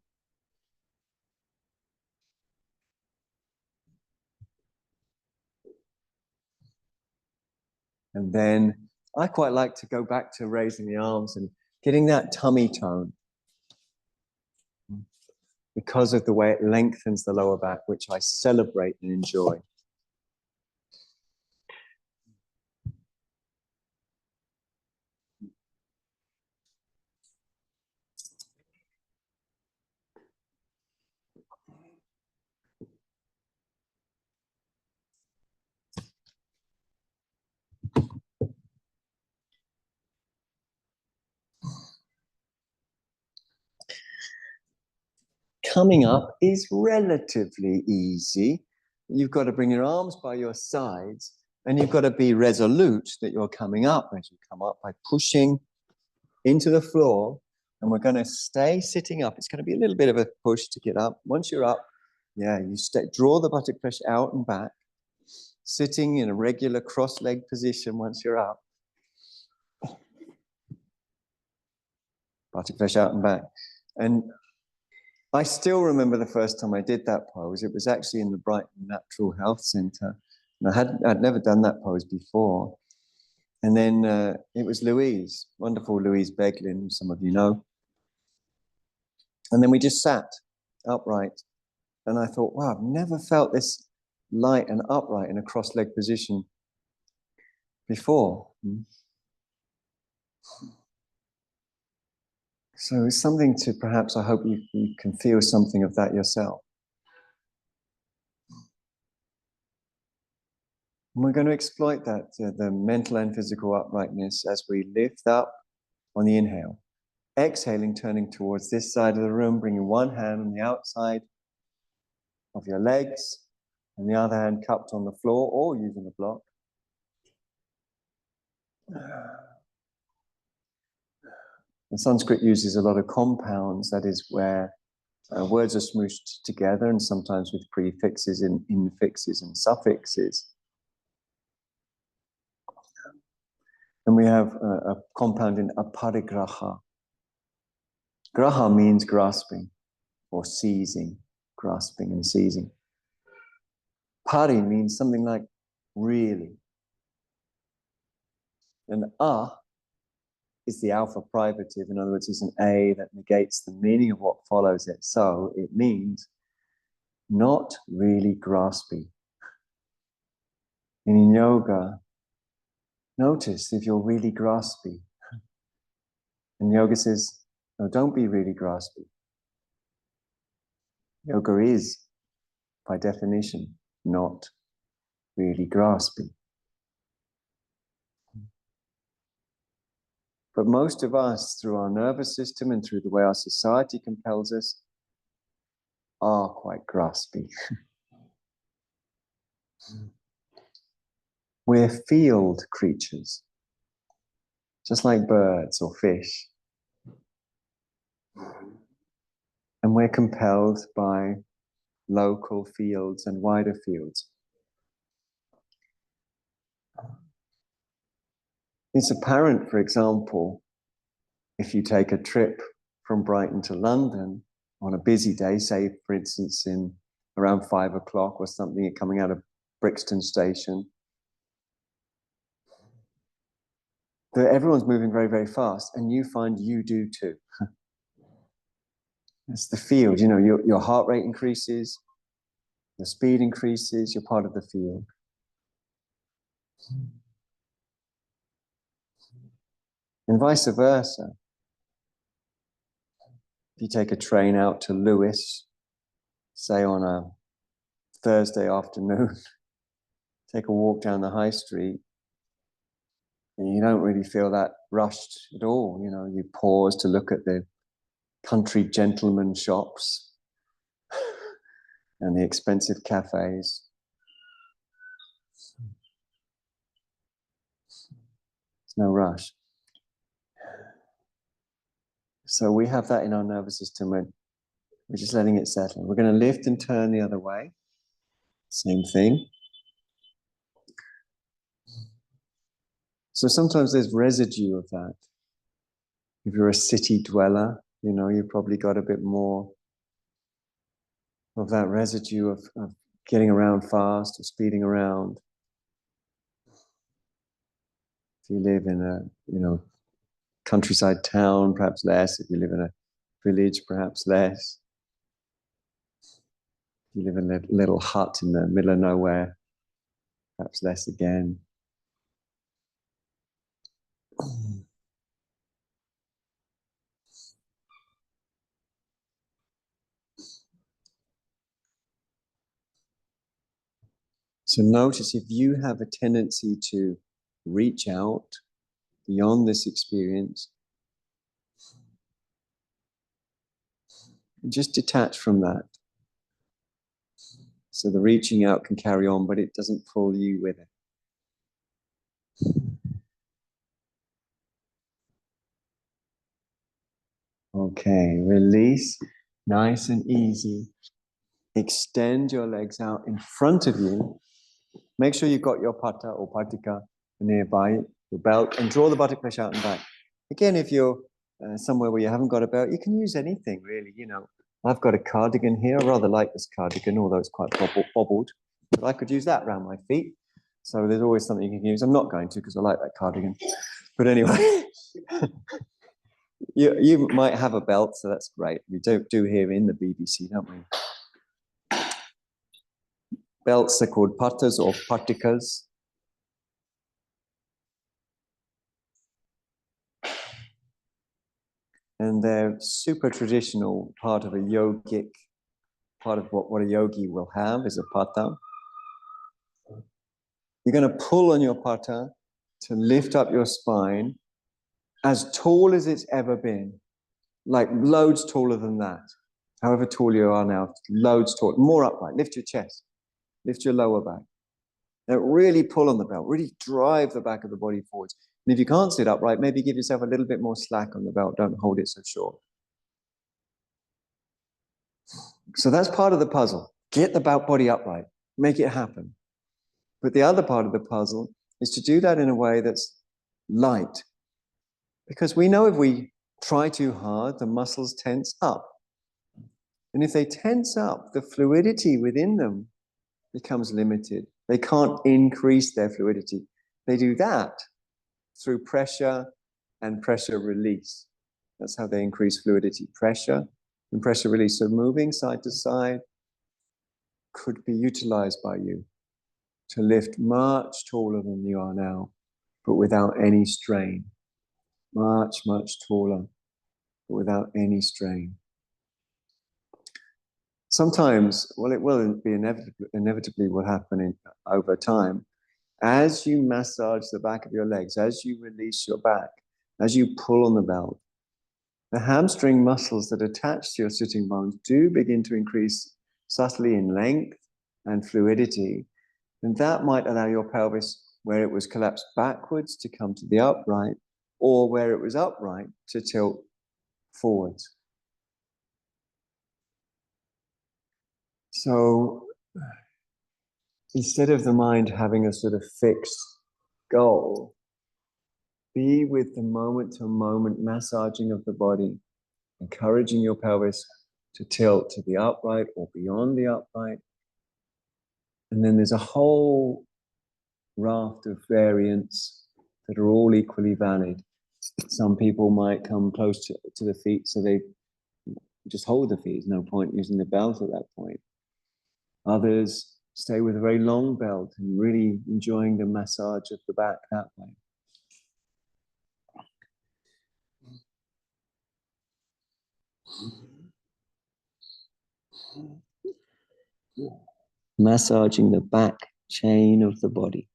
And then I quite like to go back to raising the arms and getting that tummy tone because of the way it lengthens the lower back, which I celebrate and enjoy. Coming up is relatively easy. You've got to bring your arms by your sides and you've got to be resolute that you're coming up as you come up by pushing into the floor. And we're going to stay sitting up. It's going to be a little bit of a push to get up. Once you're up, you draw the buttock pressure out and back, sitting in a regular cross-leg position once you're up. Buttock pressure out and back. And I still remember the first time I did that pose. It was actually in the Brighton Natural Health Centre. And I'd never done that pose before. And then it was Louise, wonderful Louise Beglin, some of you know. And then we just sat upright. And I thought, wow, I've never felt this light and upright in a cross-leg position before. So it's something to perhaps, I hope you can feel something of that yourself. And we're going to exploit that, the mental and physical uprightness as we lift up on the inhale. Exhaling, turning towards this side of the room, bringing one hand on the outside of your legs and the other hand cupped on the floor or using a block. And Sanskrit uses a lot of compounds, that is where words are smooshed together and sometimes with prefixes and infixes and suffixes. And we have a compound in aparigraha. Graha means grasping or seizing, grasping and seizing. Pari means something like really. And is the alpha privative. In other words, it's an A that negates the meaning of what follows it. So it means not really grasping. And in yoga, notice if you're really grasping. And yoga says, no, don't be really grasping. Yoga is, by definition, not really grasping. But most of us, through our nervous system and through the way our society compels us, are quite graspy. We're field creatures, just like birds or fish. And we're compelled by local fields and wider fields. It's apparent, for example, if you take a trip from Brighton to London on a busy day, say, for instance, in around 5 o'clock or something, coming out of Brixton Station, that everyone's moving very, very fast, and you find you do too. It's the field, you know, your heart rate increases, your speed increases, you're part of the field. And vice versa. If you take a train out to Lewis, say on a Thursday afternoon, take a walk down the high street, and you don't really feel that rushed at all. You know, you pause to look at the country gentleman shops and the expensive cafes. There's no rush. So we have that in our nervous system when we're just letting it settle. We're going to lift and turn the other way. Same thing. So sometimes there's residue of that. If you're a city dweller, you know, you've probably got a bit more of that residue of getting around fast or speeding around. If you live in a, you know, countryside town, perhaps less. If you live in a village, perhaps less. If you live in a little hut in the middle of nowhere, perhaps less again. So notice if you have a tendency to reach out beyond this experience, just detach from that. So the reaching out can carry on, but it doesn't pull you with it. Okay, release, nice and easy. Extend your legs out in front of you. Make sure you've got your pata or patika nearby, your belt, and draw the buttock flesh out and back. Again, if you're somewhere where you haven't got a belt, you can use anything really. You know, I've got a cardigan here. I rather like this cardigan, although it's quite bobbled. But I could use that around my feet. So there's always something you can use. I'm not going to because I like that cardigan. But anyway, you might have a belt, so that's great. We do here in the BBC, don't we? Belts are called patas or patikas. And they're super traditional part of a yogic, part of what a yogi will have is a pata. You're going to pull on your pata to lift up your spine as tall as it's ever been, like loads taller than that. However tall you are now, loads taller, more upright. Lift your chest, lift your lower back. Now really pull on the belt, really drive the back of the body forwards. And if you can't sit upright, maybe give yourself a little bit more slack on the belt. Don't hold it so short. So that's part of the puzzle. Get the body upright, make it happen. But the other part of the puzzle is to do that in a way that's light. Because we know if we try too hard, the muscles tense up. And if they tense up, the fluidity within them becomes limited. They can't increase their fluidity. They do that through pressure and pressure release. That's how they increase fluidity. Pressure and pressure release. So moving side to side could be utilized by you to lift much taller than you are now, but without any strain. Much, much taller, but without any strain. Sometimes, well, it will be inevitably will happen over time. As you massage the back of your legs, as you release your back, as you pull on the belt, the hamstring muscles that attach to your sitting bones do begin to increase subtly in length and fluidity, then that might allow your pelvis, where it was collapsed backwards, to come to the upright, or where it was upright to tilt forwards. So instead of the mind having a sort of fixed goal, be with the moment-to-moment massaging of the body, encouraging your pelvis to tilt to the upright or beyond the upright. And then there's a whole raft of variants that are all equally valid. Some people might come close to the feet, so they just hold the feet. There's no point using the belt at that point. Others stay with a very long belt and really enjoying the massage of the back that way. Massaging the back chain of the body.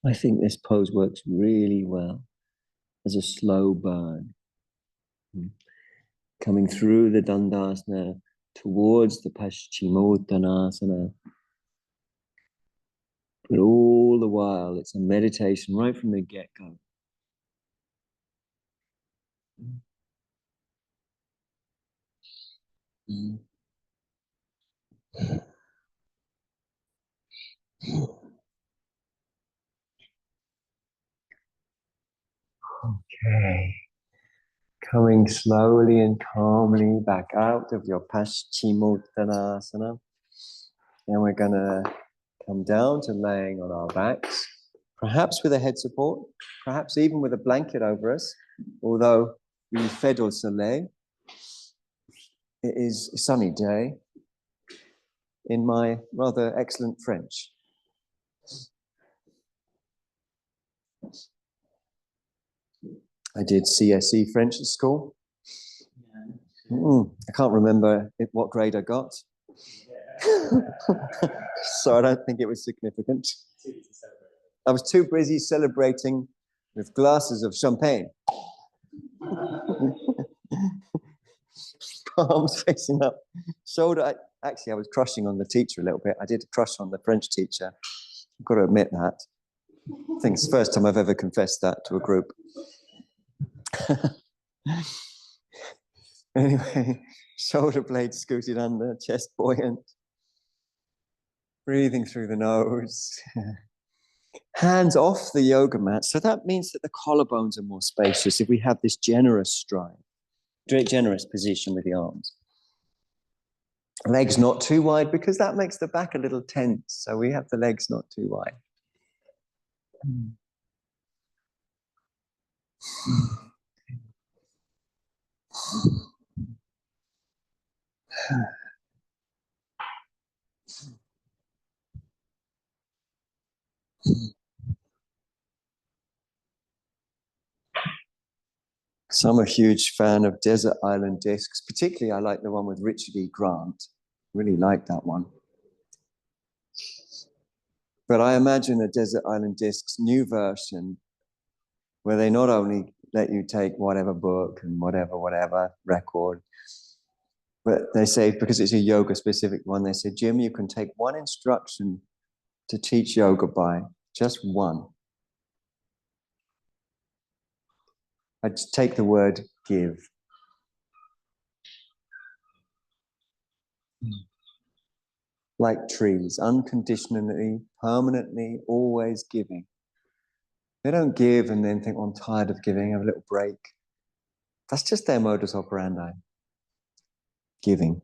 I think this pose works really well as a slow burn. Coming through the Dandasana towards the Paschimottanasana. But all the while, it's a meditation right from the get-go. Okay. Coming slowly and calmly back out of your Paschimottanasana. And we're going to come down to laying on our backs, perhaps with a head support, perhaps even with a blanket over us, although we fait au soleil. It is a sunny day in my rather excellent French. I did CSE French at school. I can't remember what grade I got. So I don't think it was significant. I was too busy celebrating with glasses of champagne. Palms facing up, shoulder. Actually, I was crushing on the teacher a little bit. I did crush on the French teacher. I've got to admit that. I think it's the first time I've ever confessed that to a group. Anyway, shoulder blades scooted under, chest buoyant. Breathing through the nose. Hands off the yoga mat. So that means that the collarbones are more spacious if we have this generous stride, generous position with the arms. Legs not too wide, because that makes the back a little tense. So we have the legs not too wide. So I'm a huge fan of desert island discs. Particularly, I like the one with Richard E. Grant. Really like that one. But I imagine a desert island discs new version where they not only let you take whatever book and whatever record, but they say, because it's a yoga specific one, they say, Jim, you can take one instruction to teach yoga by, just one. I just take the word give. Like trees, unconditionally, permanently, always giving. They don't give and then think, oh, I'm tired of giving, have a little break. That's just their modus operandi. Giving.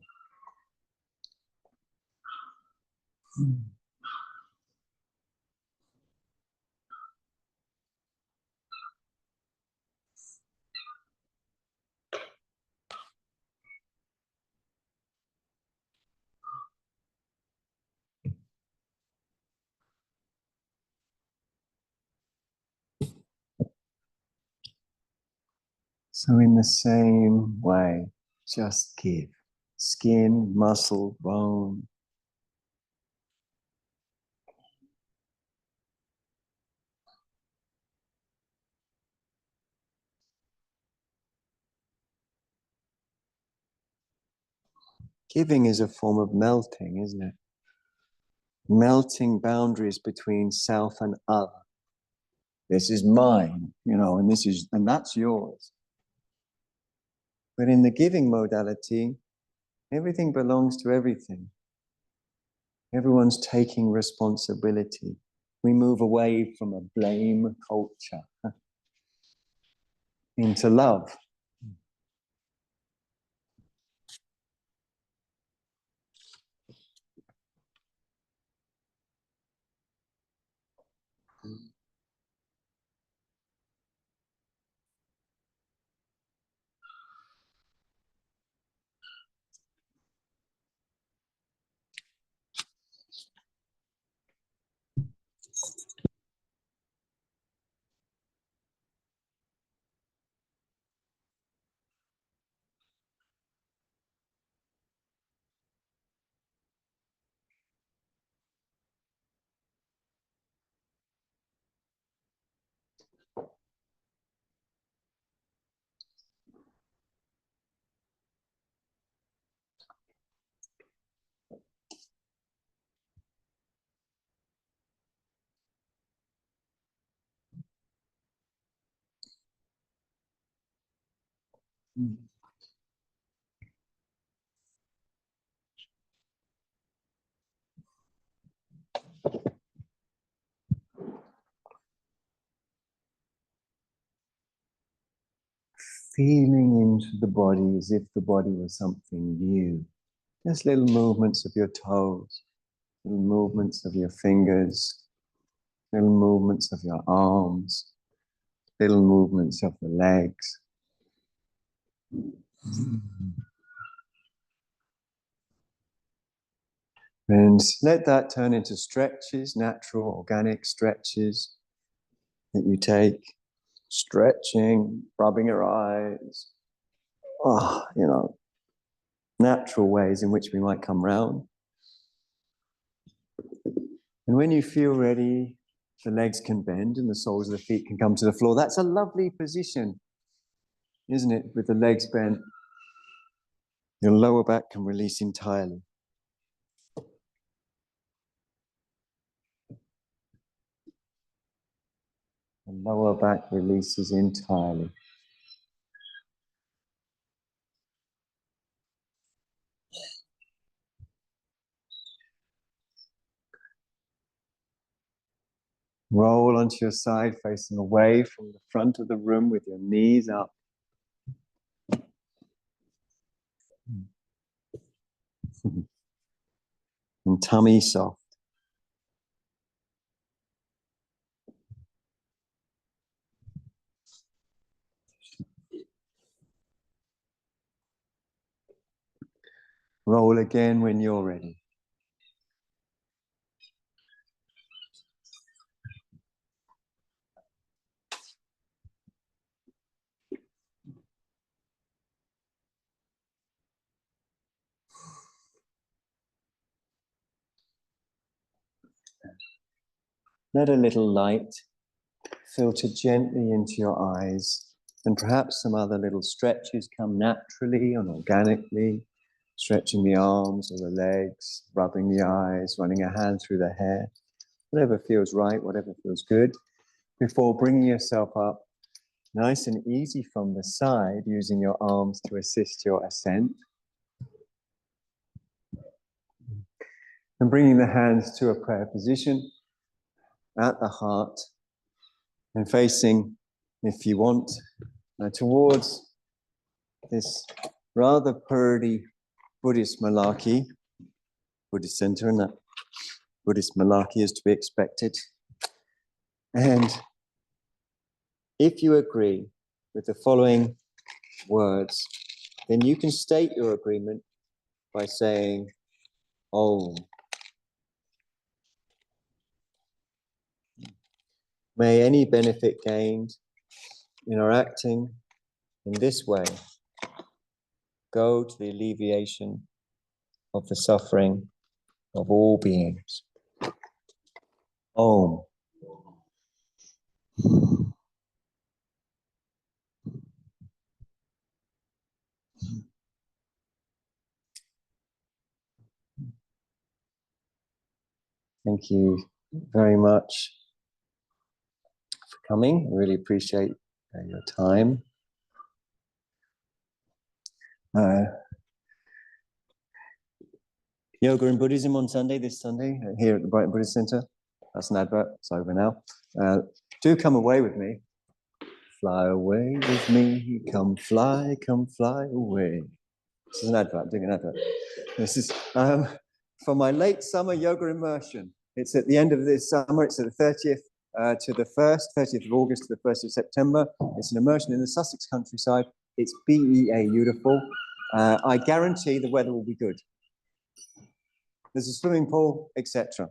So in the same way, just give. Skin, muscle, bone. Giving is a form of melting, isn't it? Melting boundaries between self and other. This is mine, and that's yours. But in the giving modality, everything belongs to everything. Everyone's taking responsibility. We move away from a blame culture into love. Feeling into the body as if the body was something new. Just little movements of your toes, little movements of your fingers, little movements of your arms, little movements of the legs. And let that turn into stretches, natural, organic stretches that you take. Stretching, rubbing your eyes. Natural ways in which we might come round. And when you feel ready, the legs can bend and the soles of the feet can come to the floor. That's a lovely position, isn't it? With the legs bent, your lower back can release entirely. The lower back releases entirely. Roll onto your side, facing away from the front of the room with your knees up. And tummy soft. Roll again when you're ready. Let a little light filter gently into your eyes, and perhaps some other little stretches come naturally and organically, stretching the arms or the legs, rubbing the eyes, running a hand through the hair, whatever feels right, whatever feels good, before bringing yourself up nice and easy from the side, using your arms to assist your ascent. And bringing the hands to a prayer position at the heart and facing, if you want, towards this rather purdy Buddhist malarkey, Buddhist center, and that Buddhist malarkey is to be expected. And if you agree with the following words, then you can state your agreement by saying, Om. May any benefit gained in our acting in this way, go to the alleviation of the suffering of all beings. Om. Thank you very much for coming. I really appreciate your time. Yoga and Buddhism on Sunday, this Sunday, here at the Brighton Buddhist Center. That's an advert, it's over now. Do come away with me. Fly away with me, come fly away. This is an advert, I'm doing an advert. This is for my late summer yoga immersion. It's at the end of this summer, it's at the 30th to the 1st, 30th of August to the 1st of September. It's an immersion in the Sussex countryside. It's BEA beautiful. I guarantee the weather will be good. There's a swimming pool, etc.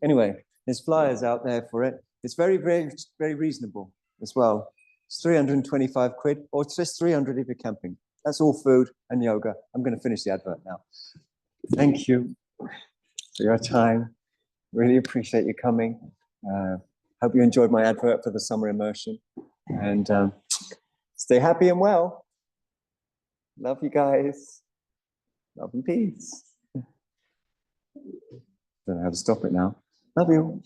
Anyway, there's flyers out there for it. It's very, very, very reasonable as well. It's 325 quid, or it's just 300 if you're camping. That's all food and yoga. I'm going to finish the advert now. Thank you for your time. Really appreciate you coming. Hope you enjoyed my advert for the summer immersion. And stay happy and well. Love you guys. Love and peace. Don't know how to stop it now. Love you.